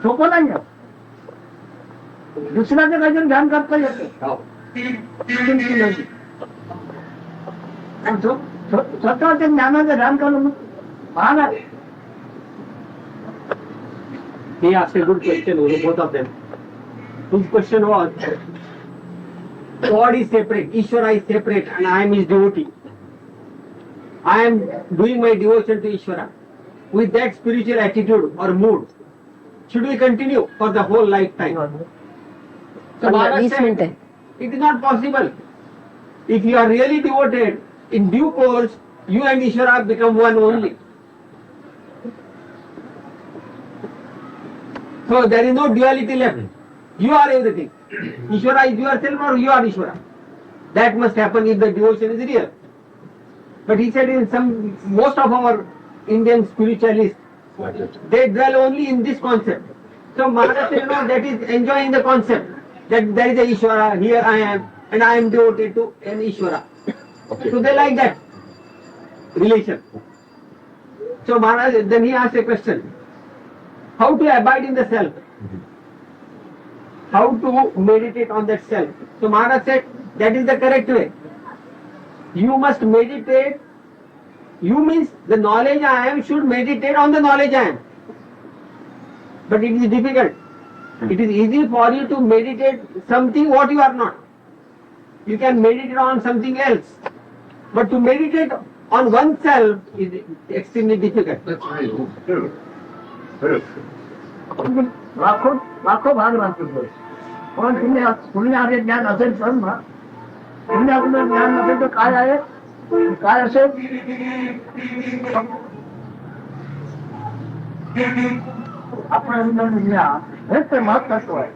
Speaker 6: सोपं नाही. दुसऱ्याचं काहीतरी ध्यान करता येतं. स्वतःच्या ज्ञानाचं ध्यान करणं महान आहे.
Speaker 2: He asked a good question, both of them. His question was, God is separate, Ishvara is separate, and I am his devotee. I am doing my devotion to Ishvara. With that spiritual attitude or mood, should we continue for the whole lifetime? So Maharaj said, it is not possible. If you are really devoted, in due course, you and Ishvara become one only. So there is no duality left. You are everything. Ishvara is yourself or you are Ishvara. That must happen if the devotion is real. But he said most of our Indian spiritualists, they dwell only in this concept. So Maharaj said, no, that is enjoying the concept that there is a Ishvara, here I am, and I am devoted to an Ishvara. So they like that relation. So Maharaj, then he asked a question. How to abide in the self? How to meditate on that self? So Maharaj said, that is the correct way. You must meditate. You means the knowledge I am should meditate on the knowledge I am. But it is difficult. It is easy for you to meditate something what you are not. You can meditate on something else. But to meditate on oneself is extremely difficult.
Speaker 6: लाखो भाग लागतो. पण तुम्ही आले ज्ञान असेल तर ना, तुम्ही आपलं ज्ञान नसेल तर काय आहे, काय असेल आपण ज्ञान हेच ते महत्त्व आहे.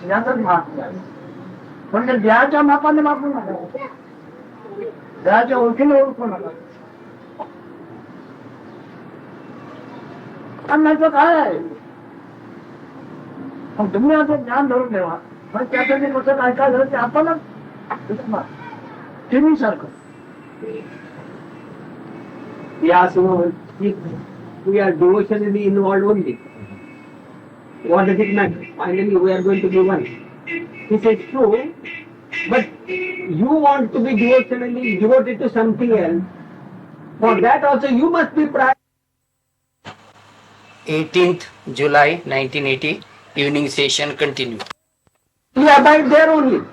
Speaker 6: ज्ञानच महत्त्व आहे. पण ते देहाच्या मापाने मापू नका, देहाच्या ओळखीने ओळखू नका. अन्नाचं काय आहे. मग तुम्ही असं ज्ञान धरून ठेवा. पण त्यासाठी कसं काय काय झालं ते आपणच टीव्ही सारखं
Speaker 2: He asked, if we are devotionally involved only, what does it matter? Finally, we are going to be one. He says, true, but you want to be devotionally devoted to something else. For that also, you must be prior.
Speaker 1: 18th July 1980, evening session continued.
Speaker 2: You abide there only.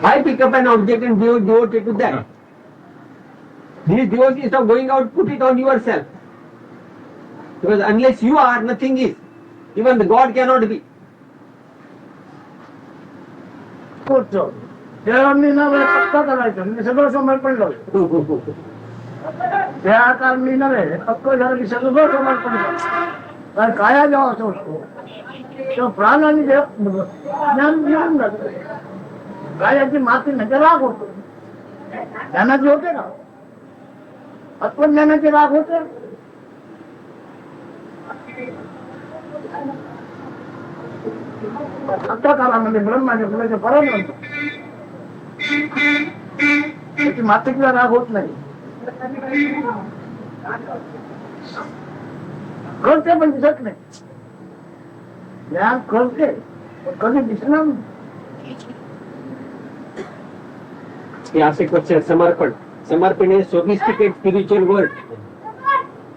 Speaker 2: I pick up an object and devote it to that. These devotees are going out, put it on yourself. Because unless you are, nothing is. Even the God cannot be.
Speaker 6: करतो देवांनी ना वे पक्का करायचं मी सगळं समर्पण करतो त्या कारणी नव्हे पक्क झालं की सगळं समर्पण करतो कारण काया जेव्हा असं असतो तो प्राण आणि देव ज्ञान घेऊन जातो कायाची माती म्हणजे राग होतो ज्ञानाची होते का आत्मज्ञानाची राग होते आता काळामध्ये ब्रह्माच्या फुलाचे परम म्हणतो त्याची मातिकला राग होत नाही करते पण दिसत नाही ज्ञान करते पण कधी दिसणार नाही
Speaker 2: He asks a question, Samarpan. Samarpan is sophisticated spiritual word.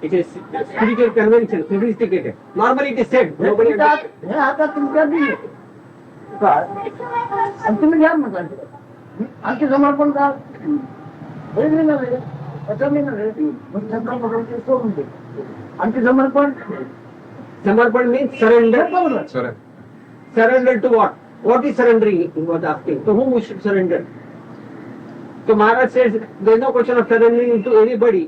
Speaker 2: It is spiritual convention, sophisticated. Normally it is said, nobody understands.
Speaker 6: हे आता तुमच्या दिले आणि तुम्ही घ्या म्हणाल आणखी समर्पण का हे नाही नव्हे असं नाही नव्हे मग संकल्प करून ते सोडून दे आणखी समर्पण
Speaker 2: Samarpan means surrender.
Speaker 6: बरोबर
Speaker 2: Surrender to what? What is surrendering? He was asking. To whom we should surrender? So Maharaj says there is no question of surrendering to anybody.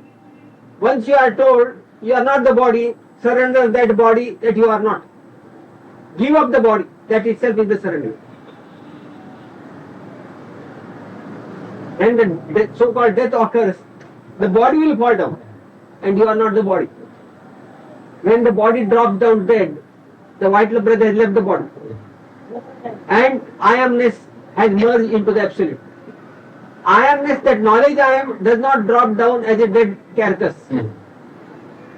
Speaker 2: Once you are told you are not the body, surrender that body that you are not. Give up the body. That itself is the surrender. When the so-called death occurs, the body will fall down and you are not the body. When the body drops down dead, the white brother has left the body. And I amness has merged into the absolute. I amness, that knowledge I am, does not drop down as a dead carcass.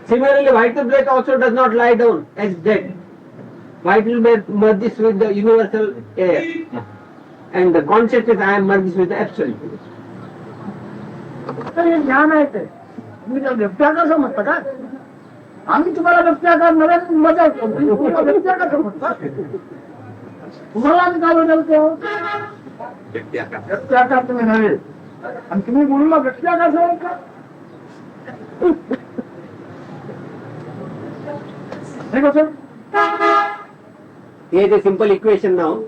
Speaker 2: Similarly, vital breath also does not lie down as dead. Vital breath merges with the universal air. And the consciousness I am merges with the absolute.
Speaker 6: तर हे ज्ञान आहे ते तुम्ही त्या व्यक्त्याकार समजता का आम्ही तुम्हाला व्यक्त्याकार नव्याने मजा तुम्हाला व्यक्त्याकार समजता तुम्हाला आम्ही काय बदलतो व्यक्त्याकार तुम्ही नव्हे आणि तुम्ही बोलूला व्यक्त्याकार समजता हे कसं
Speaker 2: Here is a simple equation now.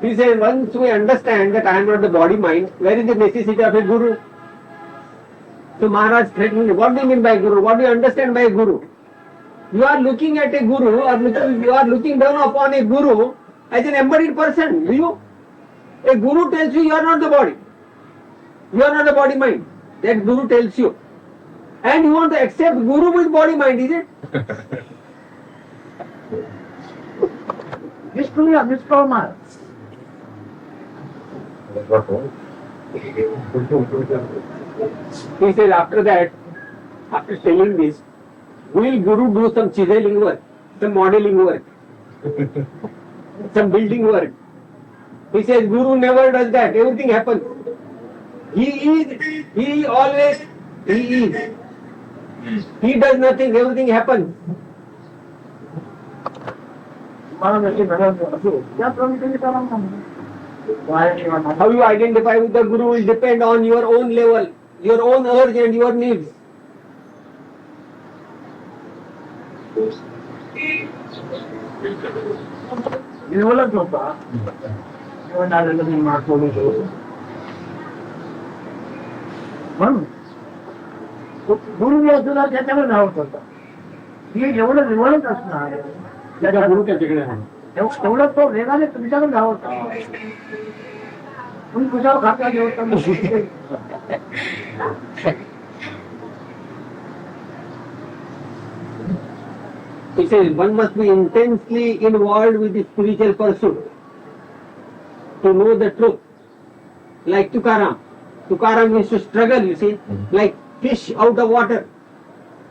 Speaker 2: He says once we understand that I am not the body mind, where is the necessity of a guru? So Maharaj threatened, what do you mean by guru? What do you understand by guru? You are looking at a guru, or you are looking down upon a guru as an embodied person. Do you? A guru tells you are not the body. You are not the body mind. That guru tells you. And you want to accept guru with body mind, is it?
Speaker 6: निष्क्रिय निष्कर्मार
Speaker 2: He says after that, after telling this, will Guru do some chiseling work, some modeling work, some building work? He says Guru never does that, everything happens. He always, he is. He does nothing, everything happens.
Speaker 6: मला त्याची गरज असो त्याप्रमाणे त्याला म्हणतो
Speaker 2: How you identify with the Guru will depend on your own level, your own urge and your needs.
Speaker 6: निर्मलच होता जेवण आलेलं मी मागवलं होतं. म्हणून गुरु जे असतो ना त्याच्याकडे धावत होता हे जेवढं निर्मलच असणार त्याच्या गुरु त्याच्याकडे तेवढं तो वेगाने तुमच्याकडे धावत तुम्ही कुशावर खाता जेवता
Speaker 2: He says one must be intensely involved with the spiritual pursuit to know the truth. Like Tukaram. Tukaram used to struggle, you see, like fish out of water.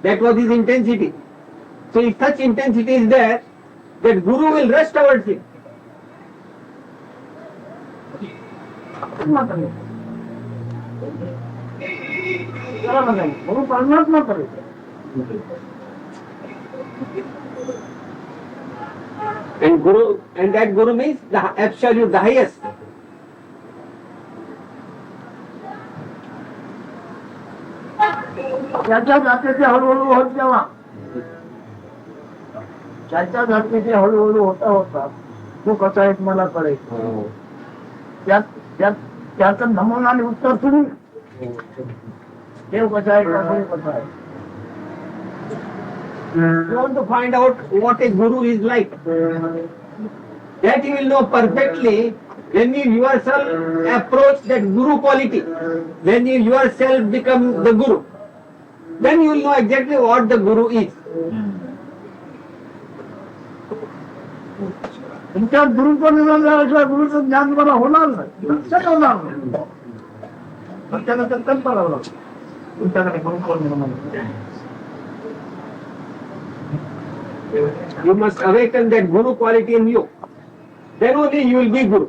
Speaker 2: That was his intensity. So if such intensity is there, that Guru will rush towards him.
Speaker 6: गुरु परमात्मा करे.
Speaker 2: And that Guru means the absolute, the highest.
Speaker 6: त्याच्या जातीचे हळूहळू होत जेव्हा त्याच्या जातीचे हळूहळू होता होता तो कसा एक मला कळेल. त्यात त्यात त्याचं नमुना आणि उत्तर तुम्ही देव कसा आहे कसा आहे.
Speaker 2: You want to find out what a Guru is like. That you will know perfectly when you yourself approach that Guru quality. When you yourself become the Guru, then you will know exactly what the Guru is.
Speaker 6: तुमच्या गुरुचं निर्माण झाल्याशिवाय गुरुचं ज्ञान मला होणार नाही. लक्षात होणार नाही. पण त्याला संकल्प करावं लागतं. तुमच्याकडे गुरुचं निर्माण झालं.
Speaker 2: You must awaken that Guru quality in you. Then only you will be Guru.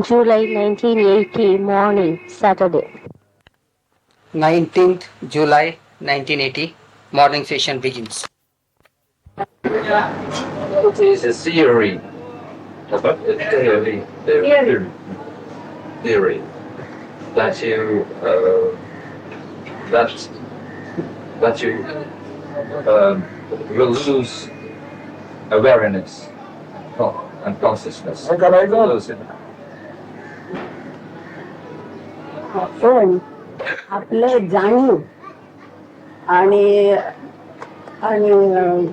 Speaker 8: July 1980 morning, Saturday.
Speaker 1: 19th July 1980, morning session begins.
Speaker 5: It is a theory. Theory that you that you will lose awareness and consciousness. Lose it.
Speaker 8: पण आपलं जाणीव आणि आणि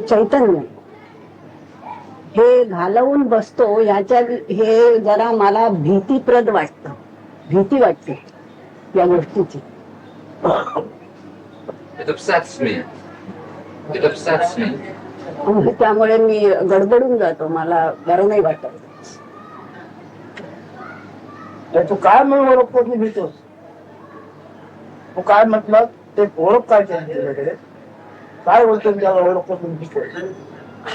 Speaker 8: चैतन्य हे घालवून बसतो ह्याच्यात हे जरा मला भीतीप्रद वाटतं. भीती वाटते या गोष्टीची.
Speaker 5: It upsets me. It upsets me.
Speaker 8: आणि त्यामुळे मी गडबडून जातो. मला बरं नाही वाटत.
Speaker 6: तू काय म्हणून ओळखतो घेतोस. तू काय म्हटलं ते ओळख काय तुझ्याकडे काय बोलतो त्याला ओळखतो तुम्ही.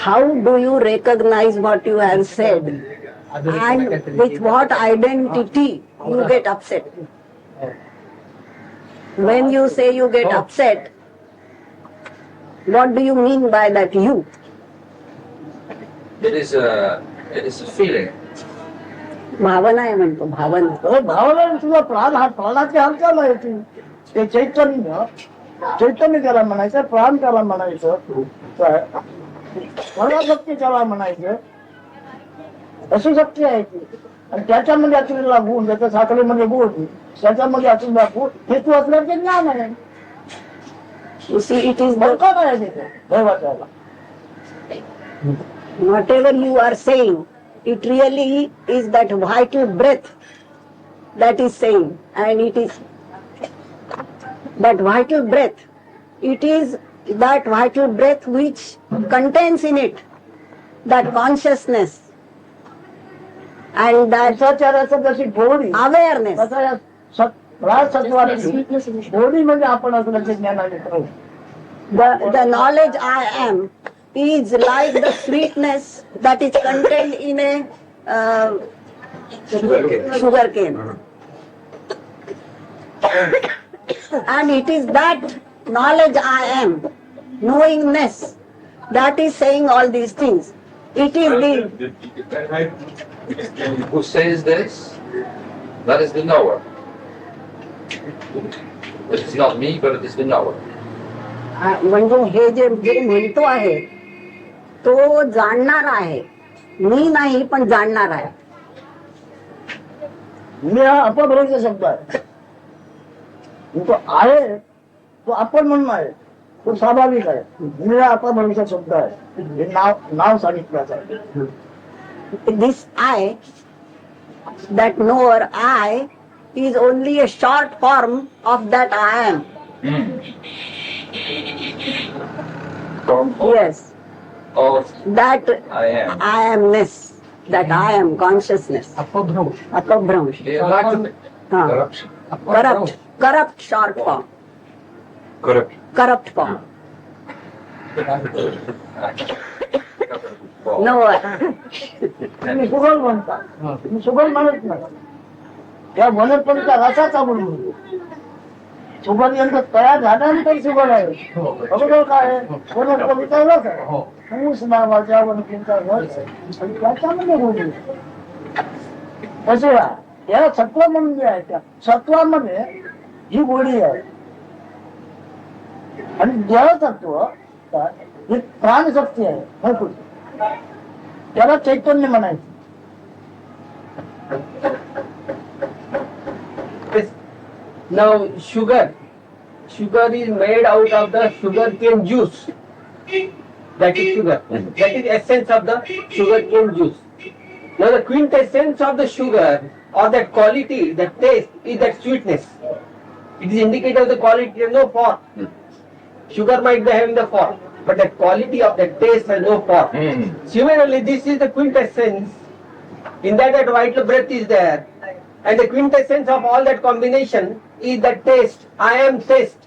Speaker 8: How do you recognize what you have said and with what identity you get upset? When you say you get upset, what do you mean by that you?
Speaker 5: It is a feeling.
Speaker 8: भावना आहे म्हणतो. भावना.
Speaker 6: भावना तुझा प्राण हा प्राणाची हालचाल आहे ती. ते चैतन्य चैतन्य त्याला म्हणायचं. प्राण त्याला म्हणायचं. शक्ती त्याला म्हणायचं. अशी शक्ती आहे ती. आणि त्याच्यामध्ये असलेला गुण त्याच्या साखरेमध्ये गुण त्याच्यामध्ये असलेला गुण हे तू असल्याचे ज्ञान आहे.
Speaker 8: You see, it is the,
Speaker 6: बळकट आहे तिथे दैवाच्याला.
Speaker 8: whatever you are saying, it really is that vital breath that is saying, and it is that vital breath. It is that vital breath which contains in it that consciousness and that
Speaker 6: सत्याचं जशी गोडी
Speaker 8: awareness.
Speaker 6: तसा या सत्वाची गोडी म्हणजे आपण असल्याचे ज्ञानाने करू.
Speaker 8: The knowledge I am is like the sweetness that is contained in a sugar cane. And it is that knowledge I am, knowingness, that is saying all these things. It is the
Speaker 5: Who says this? That is the knower. It is not me, but it is the knower.
Speaker 8: म्हणजे हे जे जे म्हणतो आहे तो जाणणार आहे. मी नाही पण जाणणार आहे.
Speaker 6: मी हा अपभ्रंश शब्द आहे. तो आहे तो आपण म्हणणं आहे. तो स्वाभाविक आहे. निळा आता मनुष्य शब्द आहे. हे नाव सांगितलं आहे.
Speaker 8: This I, that knower I, is only a short form of that I am. Yes,
Speaker 5: Of
Speaker 8: that
Speaker 5: I am.
Speaker 8: I amness, that I am consciousness. Apabhramsh. हाँ.
Speaker 5: Corruption.
Speaker 8: Corrupt short form.
Speaker 5: Corrupt.
Speaker 8: Corrupt form. Knower.
Speaker 6: तुम्ही सुगल म्हणता. तुम्ही सुगल म्हणत नाही. या वनस्पतीचा रसाचा म्हणून सुगल यंत्र तयार झाल्यानंतर सुगल आहे. अगोदर काय आहे? वनस्पतीचा रस आहे. ऊस नावाच्या वनस्पतीचा रस आहे. आणि त्याच्यामध्ये गोडी आहे. कसे या सत्व म्हणून जे आहे त्या सत्वामध्ये ही गोडी आहे. आणि देहतत्व ही प्राणशक्ती आहे भरपूर. त्याला चैतन्य म्हणायचं.
Speaker 2: Now sugar is made out of the sugarcane juice. That is sugar. That is essence of the sugarcane juice. Now the quintessence of the sugar or that quality, that taste is that sweetness. It is indicator of the quality. There is no form. Sugar might be having the form, but the quality of the taste has no form. Similarly, this is the quintessence. In that white breath is there. And the quintessence of all that combination is that taste. I am taste.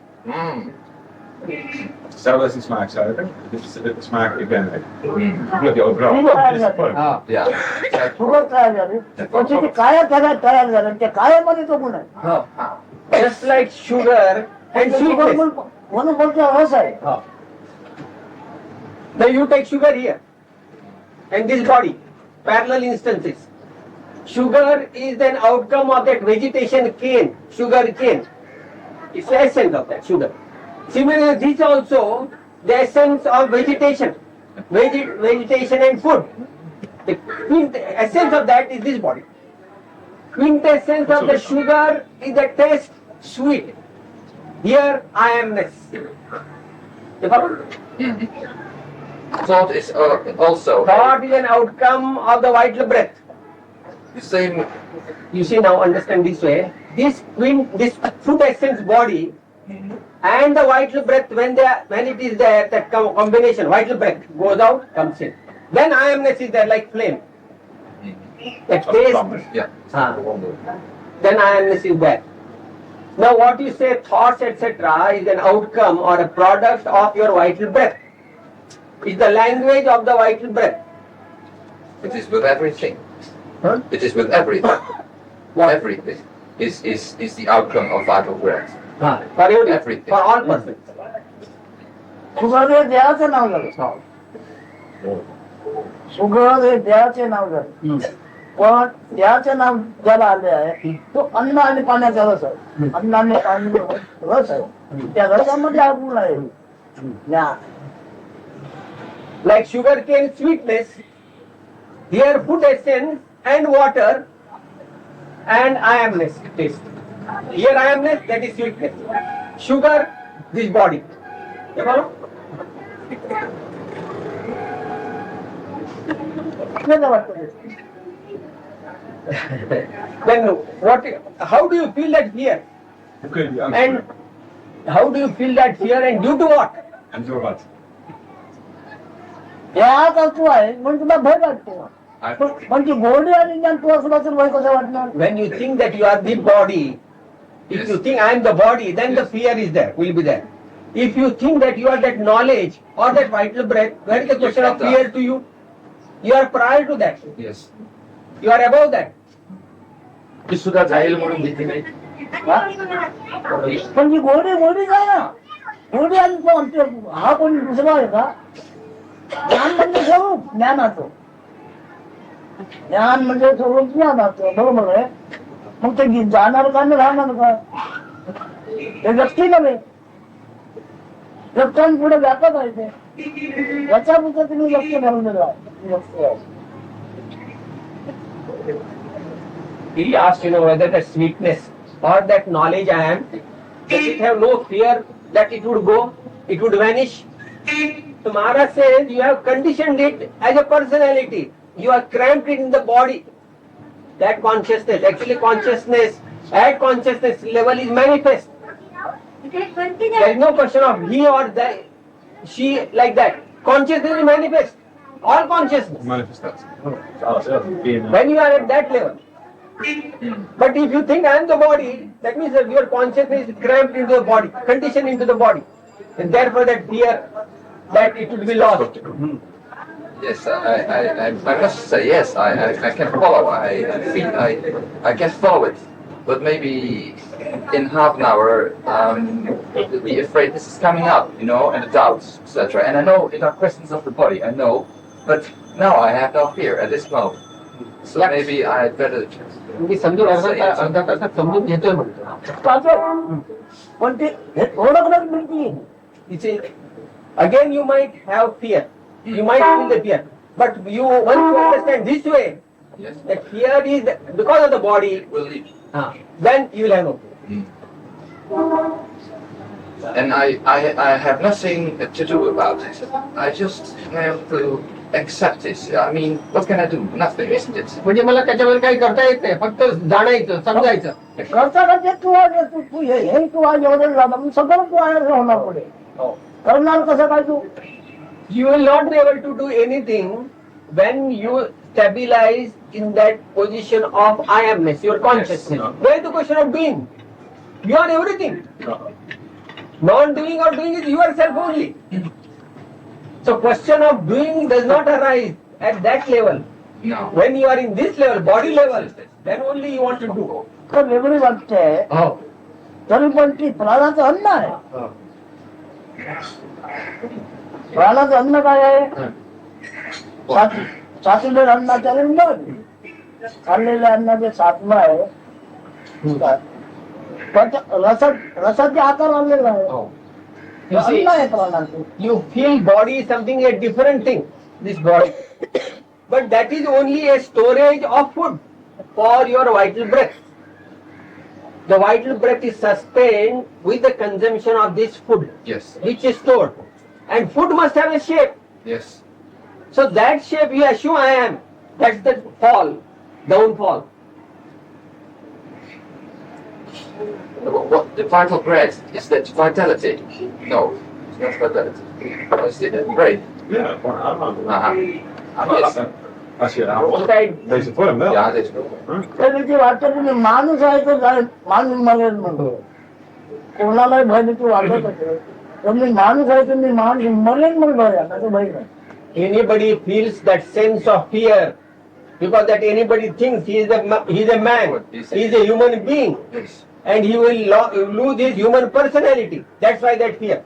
Speaker 3: Zelfs is smaak, zou je? Dit is smaak, ik ben het. Bloed je overal.
Speaker 6: Sugar तयार झाले.
Speaker 5: Yeah.
Speaker 6: Sugar तयार झाली. त्याची ती काया तयार झाल्या. त्या कायामध्ये तो गुण आहे.
Speaker 2: Just like sugar and sweetness.
Speaker 6: वनस्पतीचा रस आहे.
Speaker 2: Now you take sugar here and this body, parallel instances. Sugar is an outcome of that vegetation cane, sugar cane. It's the essence of that sugar. Similarly, this also the essence of vegetation, vegetation and food. The essence of that is this body. Quintessence of the sugar is the taste sweet. Here I amness. You follow?
Speaker 5: Thought is also
Speaker 2: Thought is an outcome of the vital breath.
Speaker 5: the same.
Speaker 2: You see now, understand this way. This food essence body and the vital breath, when it is there, that combination, vital breath goes out, comes in. Then I amness is there like flame. That taste.
Speaker 5: Yeah.
Speaker 2: Then I amness is there. Now what you say, thoughts, etc., is an outcome or a product of your vital breath. It's the language of the vital breath.
Speaker 5: It is with everything.
Speaker 2: Huh?
Speaker 5: It is with everything. Everything is the outcome of vital breath.
Speaker 2: For you,
Speaker 5: Everything.
Speaker 2: for all persons.
Speaker 6: Sugar हे देहाचे नाव झालं. Sugar हे देहाचे नाव झालं. पण देहाचे नाव ज्याला आले आहे तो अन्न आणि पाण्याचा रस आहे. अन्न आणि पाणी रस आहे. त्या रसामध्ये हा गुण आहे. ज्ञान.
Speaker 2: Like sugar cane sweetness, here food essence and water and I amness taste. Here I amness, that is sweetness. Sugar, this body. You follow?
Speaker 6: आपल्याला वाटतं ते.
Speaker 2: Then how do you feel that fear?
Speaker 3: Hoe kun je die angst
Speaker 2: And
Speaker 3: voelen?
Speaker 2: how do you feel that fear and due to what?
Speaker 3: En door wat?
Speaker 6: या तत्व आहे म्हणून तुला भय वाटतो. पण ती गोडी आणि ज्ञान तू असला तर भय कसं वाटणार?
Speaker 2: When you think that you are the body, if you think I am the body, then the fear is there, will be there. If you think that you are that knowledge or that vital breath, where is the question of fear to you? You are prior to that.
Speaker 5: Yes.
Speaker 2: You are above that.
Speaker 5: ती सुद्धा जाईल म्हणून भीती नाही.
Speaker 6: पण ती गोडी काय ना गोडी आणि कोण हा कोणी दुसरा आहे का? ज्ञान म्हणजे स्वरूप ज्ञानाचं. ज्ञान म्हणजे स्वरूप ज्ञानाचं. बरोबर आहे. मग ते जाणार का नाही राहणार का? ते व्यक्ती नव्हे. व्यक्तांपुढे व्यापक आहे ते. याच्या पुढे तुम्ही व्यक्ती ठरवलेला आहे. व्यक्ती आहे.
Speaker 2: He asked, whether that sweetness or that knowledge I am, does it have no fear that it would go? it would vanish. So Maharaj says you have conditioned it as a personality. You have cramped it in the body. That consciousness, actually consciousness at consciousness level is manifest. There is no question of he or the, she like that. Consciousness is manifest. All consciousness.
Speaker 3: Manifestatie.
Speaker 2: When you are at that level. But if you think I am the body, that means that your consciousness is cramped into the body, conditioned into the body. And therefore that fear that it will be lost.
Speaker 5: Yes, I must say yes. I can follow. I can follow it, but maybe in half an hour, be afraid this is coming up, you know, and the doubts, etc. And I know it are questions of the body. I know, but now I have no fear at this moment. So maybe I had better.
Speaker 2: मी समजून अर्धा तासात समजून घेतोय म्हणतो.
Speaker 6: पण ते ओळखणं मिळते.
Speaker 2: It's a, again you might have fear. You might feel the fear. But you once you understand this way,
Speaker 5: Yes,
Speaker 2: that fear is because of the body,
Speaker 5: will leave.
Speaker 2: then you will have no fear.
Speaker 5: And I have nothing to do about it. I just have to accept this. I mean, what can I do? Nothing, isn't it?
Speaker 2: म्हणजे मला त्याच्यावर काही करता येत नाही, फक्त जाणायचं, समजायचं.
Speaker 6: करता करता तू आज तू हे तू आज एवढं झालं मग सगळं तू आज होणार पुढे करणार कसं काय तू
Speaker 2: You will not be able to do anything when you stabilize in that position of I amness, your consciousness.
Speaker 3: Yes.
Speaker 2: Where is the question of doing? You are everything. Non-doing or doing is yourself only. So question of doing does not arise at that level.
Speaker 5: No.
Speaker 2: When you are in this level, body level, then only you want to do.
Speaker 6: तर वेगळी वाटते
Speaker 2: Oh.
Speaker 6: तरी पण ती प्राणाचं अन्न आहे प्राणाचं अन्न काय आहे साचलेलं अन्नाच्या खाल्लेल्या अन्नाचे साचलं आहे पण रसाचे आकार आलेला आहे
Speaker 2: Oh.
Speaker 6: हे अन्न आहे प्राणाचं
Speaker 2: You feel body is something a different thing, this body. But that is only a storage of food for your vital breath. The vital breath is sustained with the consumption of this food,
Speaker 5: Yes.
Speaker 2: which is stored. And food must have a shape.
Speaker 5: Yes.
Speaker 2: So that shape you assume I am. That's the fall, downfall.
Speaker 5: What the vital breath is that vitality? No, it's not vitality. It's the brain.
Speaker 3: Ja, gewoon aanhouden.
Speaker 5: Yes.
Speaker 3: Als je aanhoudt, deze vorm wel.
Speaker 5: Ja, dit is wel.
Speaker 6: त्याची वाटतं की माणूस आहे तो माणूस मरेल म्हणतो कोणालाही भयभीती वाटत असेल तर मी माणूस आहे तर मी माणूस मरेल मग बरं नाही भय नाही
Speaker 2: Anybody feels that sense of fear because that anybody thinks he is a man, he is a human being,
Speaker 5: Yes.
Speaker 2: and he will lose his human personality. That's why that fear.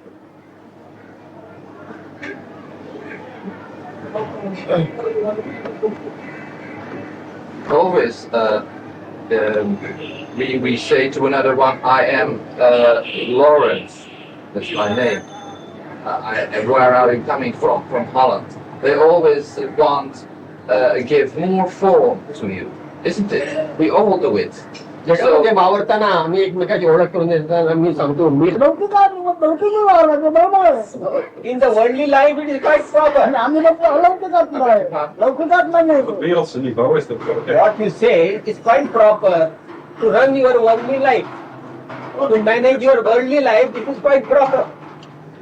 Speaker 5: Always, we say to another one, I am Lawrence. That's my name. And where are you coming from? From Holland. They always want give more form to you, isn't it? We all do it.
Speaker 2: जगामध्ये वावरताना आम्ही एकमेकाची ओळख करून देताना मी सांगतो मी
Speaker 6: लौकिक वावरायचं बरोबर आहे
Speaker 2: in the worldly life it is quite proper.
Speaker 6: आणि आम्ही लोक अलौकिकात आहे लौकिकात नाही
Speaker 3: Op het wereldse niveau is dat wel oké.
Speaker 2: What you say is quite proper to run your worldly life. To manage your worldly life, it is quite proper.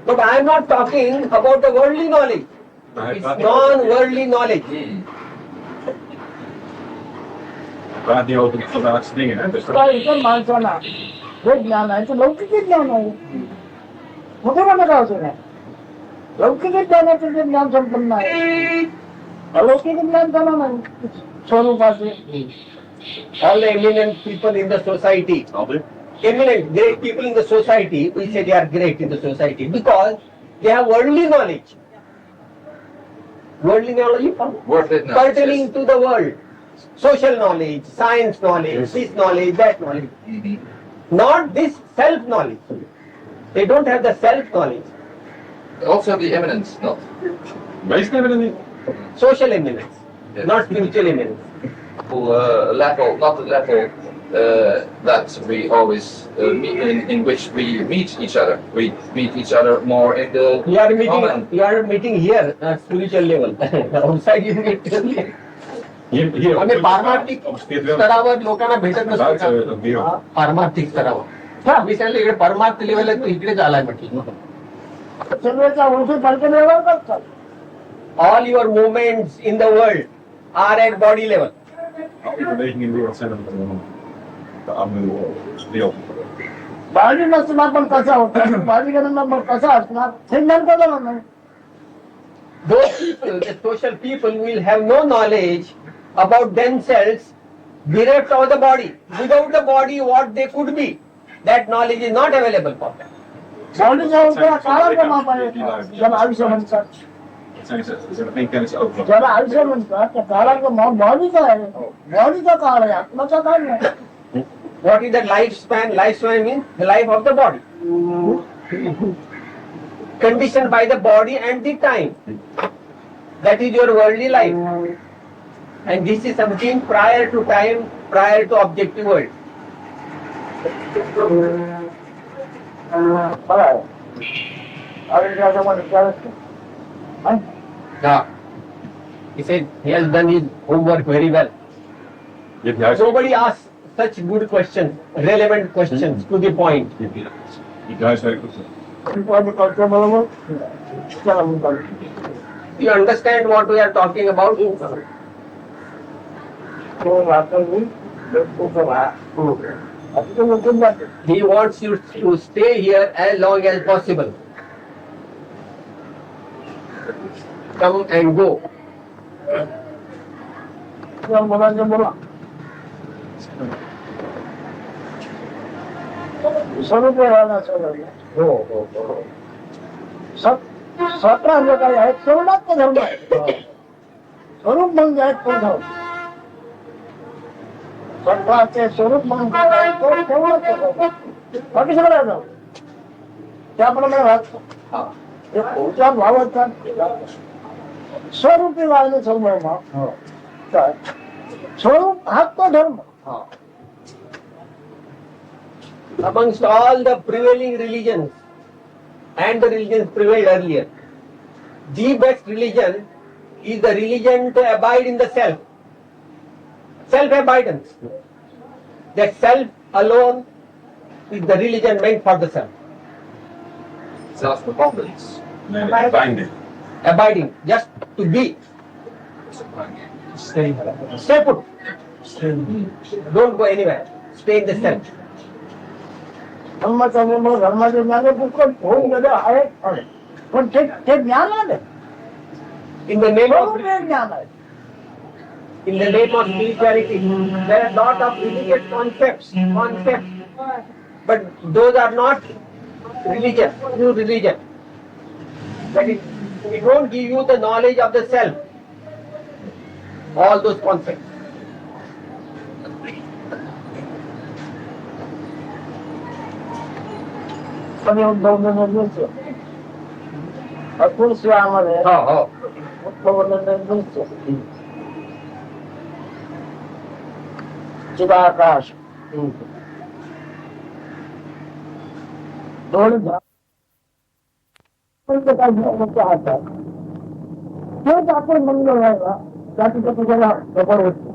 Speaker 2: But I am not talking about the worldly knowledge.
Speaker 3: Maar hij
Speaker 2: It's
Speaker 3: praat niet over-
Speaker 2: non-worldly knowledge.
Speaker 3: hij praat niet over de vandaagse dingen. Hè? Dus dat-
Speaker 6: काय इतर माणसांना हे ज्ञान आहे ते लौकिक ज्ञान आहे मोठे मोठे का असं नाही लौकिक ज्ञानाचं जे ज्ञान संपन्न आहे अलौकिक ज्ञान त्याला नाही स्वरूपाचे
Speaker 2: All the eminent people in the society,
Speaker 3: Alweer.
Speaker 2: eminent, great people in the society, we say they are great in the society because they have worldly knowledge. Worldly knowledge
Speaker 5: Worth it now.
Speaker 2: pertaining to the world. Social knowledge, science knowledge, this knowledge, that knowledge.
Speaker 5: Mhm.
Speaker 2: Not this self knowledge. They don't have the self knowledge.
Speaker 5: Also the eminence, not.
Speaker 3: Meesten hebben er niet.
Speaker 2: Social eminence,
Speaker 5: Yes.
Speaker 2: not spiritual eminence.
Speaker 5: Level, not the level that we always in which we meet each other. We meet each other more in the common.
Speaker 2: You are meeting here at spiritual level. Outside you meet. आम्ही पारमार्थिक स्तरावर लोकांना भेटत नसतो. पारमार्थिक स्तरावर मी सांगितलं इकडे परमार्थ लेवल आहे, तू इकडेच आलाय म्हटलं.
Speaker 6: सर्वेचा वंश सारखे व्यवहार करतात.
Speaker 2: All your movements in the world are at body level.
Speaker 3: Beweging in de wereld zijn de andere wereld.
Speaker 6: बाळी नसणार पण कसा होता, बाळी नंबर कसा असणार हे नेमकं झालं नाही.
Speaker 2: Those people, the social people, will have no knowledge about themselves bereft of the body. Without the body, what they could be, that knowledge is not available for them.
Speaker 6: बाळीचा होता काळाचा माप आहे, ज्याला आयुष्य म्हणतात.
Speaker 3: Ze hebben geen kennis over.
Speaker 6: ज्याला आयुष्य म्हणतात त्या काळाचा माप बॉडीचा आहे. बॉडीचा काळ आहे, आत्माचा काळ नाही.
Speaker 2: What is the lifespan? Lifespan means the life of the body. Conditioned by the body and the time. That is your worldly life. And this is something prior to time, prior to objective world.
Speaker 6: बरं आहे. आयुष्याचं मन विचारायचं. हा?
Speaker 2: Yeah. He said he has done his homework very well.
Speaker 3: Je hebt juist.
Speaker 2: Nobody asks such good questions, relevant questions to the point.
Speaker 3: Je hebt juist werk goed.
Speaker 6: पण करतो बरोबर. चला म्हणतात.
Speaker 2: You understand what we are talking about?
Speaker 6: तो राहतो मी, तो करा. असं तो उठून जाते.
Speaker 2: He wants you to stay here as long as possible. Come and go.
Speaker 6: त्या मुलांचं बोला. स्वरूप राहणार सगळं. सतरा जे काही आहेत सर्वात धर्म आहे. स्वरूप म्हणजे आहेत तो धर्म. सत्वाचे स्वरूप म्हणून तो तेवढंच बाकी सगळं आहे. त्याप्रमाणे राहतो. ते पुढच्या भावाचा स्वरूपी वाढले सर्व स्वरूप हा तो धर्म.
Speaker 2: Amongst all the prevailing religions, and the religions prevailed earlier, the best religion is the religion to abide in the self. Self-abidance. That self alone is the religion meant for the self.
Speaker 5: Self-confidence.
Speaker 3: Binding.
Speaker 2: Abiding, just to be. Stay put. Don't go anywhere. Stay in the self.
Speaker 6: धर्माचा निर्णय धर्माचे ज्ञान पुष्कळ होऊन गेले आहेत. पण ते ज्ञान आहे.
Speaker 2: In the name of
Speaker 6: स्वरूप हे ज्ञान आहे.
Speaker 2: in the name of spirituality, there are lot of religious concepts, but those are not religion, true religion. That is, it won't give you the knowledge of the self. All those concepts.
Speaker 6: पण उद्धव अतुल शिवामध्ये चिदाकाश दोन हातात तेच आपण मंगळ व्हायला त्याची तुझ्याला खबर होती.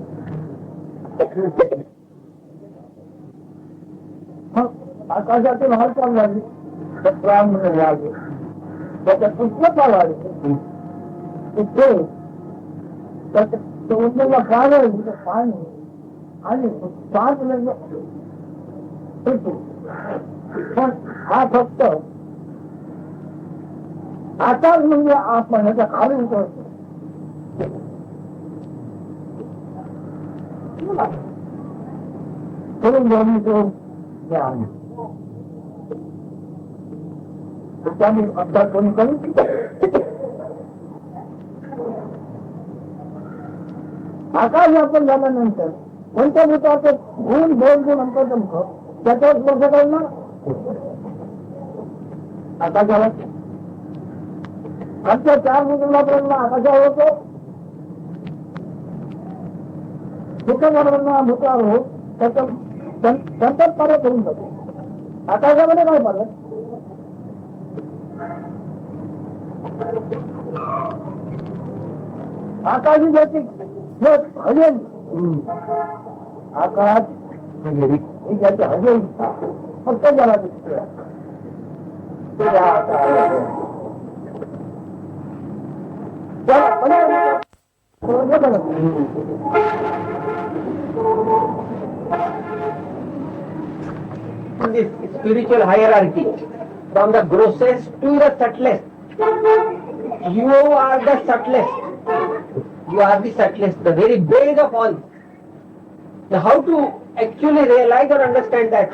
Speaker 6: आकाशातून हालचाल झाली तर प्राण लागले. त्याच्या पुस्तका लागले तिथे उंदरला पाणी आणि पाच पण हा फक्त आताच म्हणजे आपण ह्याच्या खाली उतरतो. त्यांनी अभ्यास करून आकाश आपण झाल्यानंतर पंचभूताचं गुण दोन गुण अंतर्गत त्याच्यावर स्पर्श करणार आकाशाला आमच्या चार मुलापर्यंत आकाशावर होतो. भूतावर भूतावर होत त्याचं सतत कार्य करून जातो. आकाशामध्ये काय पाहिलं आकाशी जाती हजेल आकाश ज्याचे हजेल फक्त जरा दिसतोय.
Speaker 2: This spiritual hierarchy, from the grossest to the subtlest, you are the subtlest. You are the subtlest, the very base of all. Now, how to actually realize or understand that?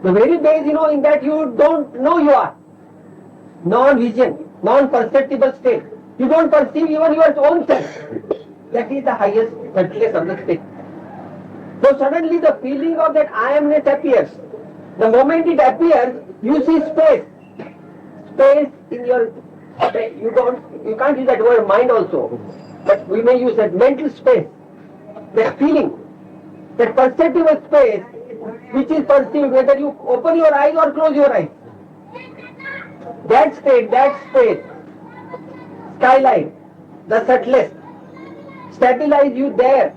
Speaker 2: The very base, in that you don't know you are. Non-vision, non-perceptible state. You don't perceive even your own self. That is the highest, subtlest of the state. So suddenly the feeling of that I amness appears. The moment it appears, you see space. Space in your, you can't use that word mind also, but we may use that mental space. That feeling, that perceptible space, which is perceived whether you open your eyes or close your eyes. That state, that space, skyline, the subtlest, stabilize you there.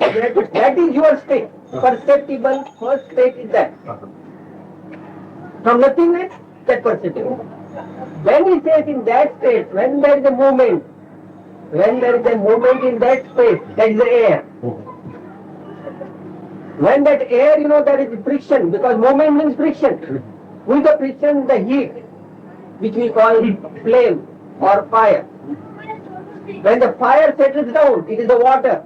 Speaker 2: That is your state. Perceptible first state is that. From nothingness, that perceptible. When he says in that state, when there is a movement, in that space, that is the air. When that air, there is friction, because movement means friction. With the friction, the heat, which we call flame or fire. When the fire settles down, it is the water.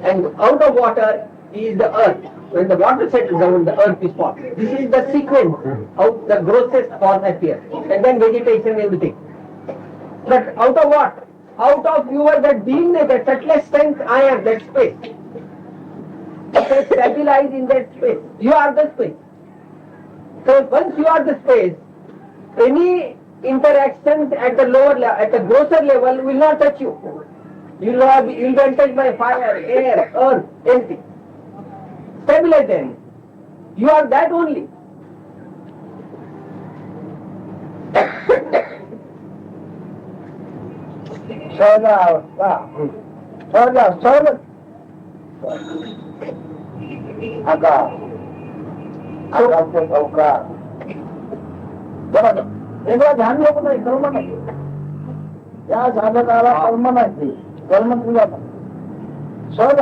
Speaker 2: And out of water is the earth. When the water settles down, the earth is formed. This is the sequence of the grossest form appears. And then vegetation, everything. But out of what? Out of your that beingness, that subtlest sense, I am, that space. It is stabilized in that space. You are the space. So once you are the space, any interactions at the lower level, at the grosser level will not touch you. You will be touched by fire, air, earth, anything. Stabilize them. You are that only.
Speaker 6: वेगळं ध्यान लोक नाही कर्म नाही त्या साधकाला कर्म नाही कर्म तुला सहज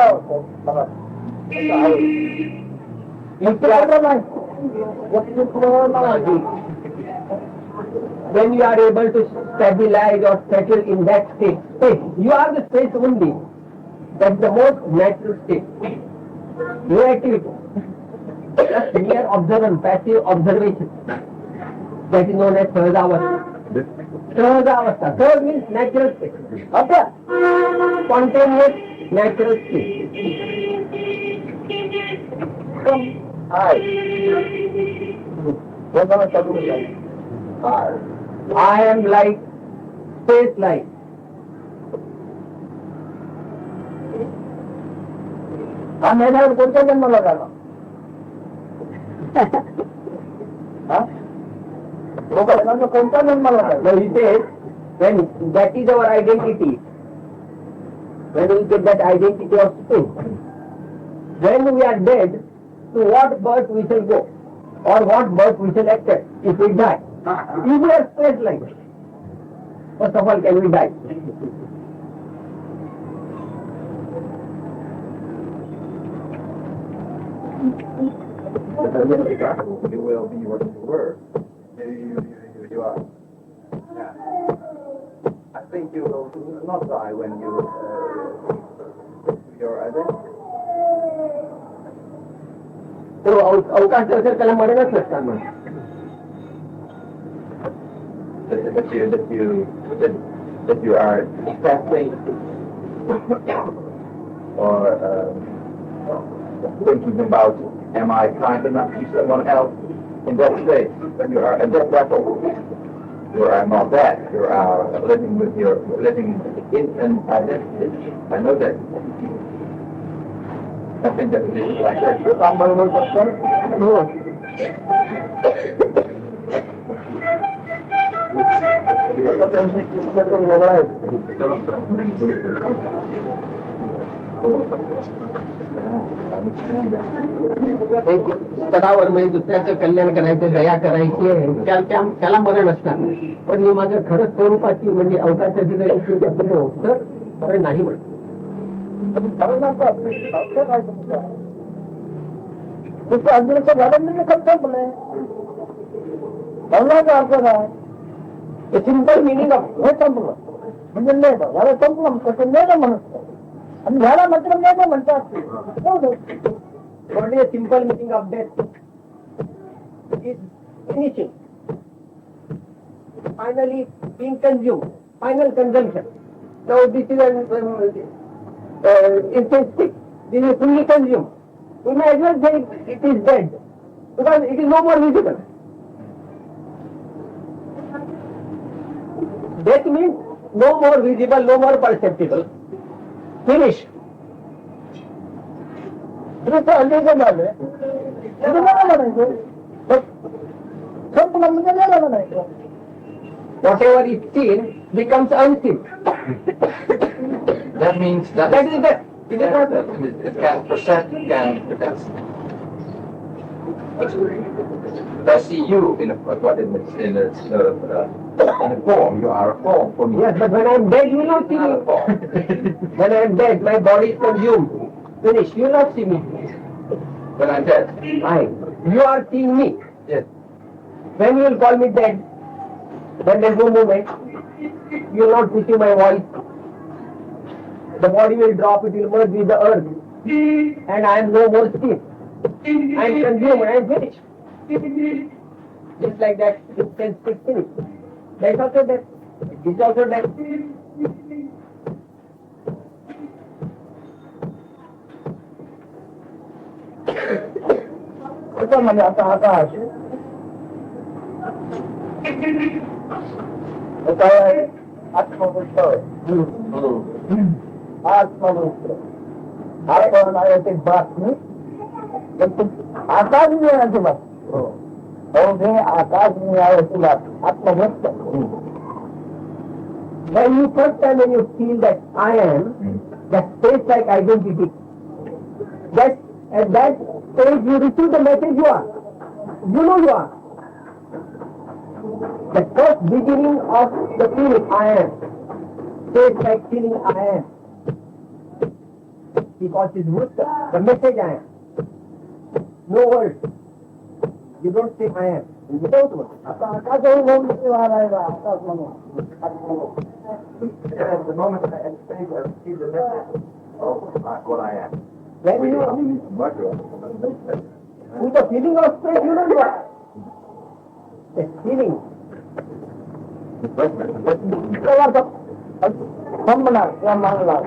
Speaker 2: When you are able to stabilize or settle in that state, space, you are the space only. That's the most natural state. No activity. Just mere observation, passive observation. That is known as Sahajavastha. Sahajavastha. Sahaj means natural state. Okay? Spontaneous natural state. I am like space light.
Speaker 6: हा मेधावर कोणत्या जन्माला झाला कोणत्या जन्माला झाला
Speaker 2: Now he says, when that is our identity, when we get that identity of space, when we are dead, to what birth we shall go, or what birth we shall accept if we die. If we are space light, first of all, can we die?
Speaker 5: You will be what you were. You are. Yeah. I think you will not die when you your identity.
Speaker 2: तो अवकाश असेल त्याला मरणच नसतात मग.
Speaker 5: That you are fasting or thinking about, am I kind enough to someone else in that state? When you are at that level, you are not that. You are living with living in an identity. I know that. definitely like that.
Speaker 2: एक स्तरावर म्हणजे दुसऱ्याचं कल्याण करायचं, दया करायची आहे, त्याला मरण असणार. पण मी माझ्या खरंच स्वरूपाची म्हणजे अवकाशाची जर तर मरण नाही म्हणत. अर्जुनाचं झालं म्हणजे खर्च संपलंय. भगवानचा अर्थ काय? सिंपल मिनिंग ऑफ हे संपलं म्हणजे नाही झालं, संपलं कसं नाही ना म्हणत. आणि झाला मात्र नाही ना म्हणतात. What is the simple meaning of death? Is finishing. Finally being consumed. Final consumption. Now this is an instant stick. This is fully consumed. We may as well say it is dead because it is no more visible. Death means no more visible, no more perceptible. Finish. संपलं म्हणजे गेलं म्हणायचं. Whatever is seen becomes unseen.
Speaker 5: That means that
Speaker 2: That is death. It is not
Speaker 5: it can present, I see you in a form. You are a form for me.
Speaker 2: Yes, but when I am dead, you will not see
Speaker 5: Not a
Speaker 2: me.
Speaker 5: form.
Speaker 2: When I am dead, my body is consumed. Finish. You will not see me.
Speaker 5: When I'm dead.
Speaker 2: You are seeing me.
Speaker 5: Yes.
Speaker 2: When you will call me dead, then there is no movement. You will not receive my voice. The body will drop, it will merge with the earth. And I am no more seen. I am consumed, I am finished. Just like that, it can stick finished. That is also death. It is also death. म्हणजे आता आकाश काय आत्मवृत्त आत्मवृत्त आपण आहे बातमी आकाश मिळायची बात हे आकाश मिळायची बात आत्मवृत्त. When you first time when you feel that I am, that space like identity, that at that stage you receive the message you are. You know you are. The first beginning of the feeling I am. Space like feeling I am. Because it's Mutta, the message I am. No words. You don't say I am. Without words. आता आकाशही म्हणून वाढायला आकाश म्हणून.
Speaker 5: At the moment I see the message of what I am.
Speaker 2: When you with the feeling of space, you don't work. The feeling. संपणार या मानला.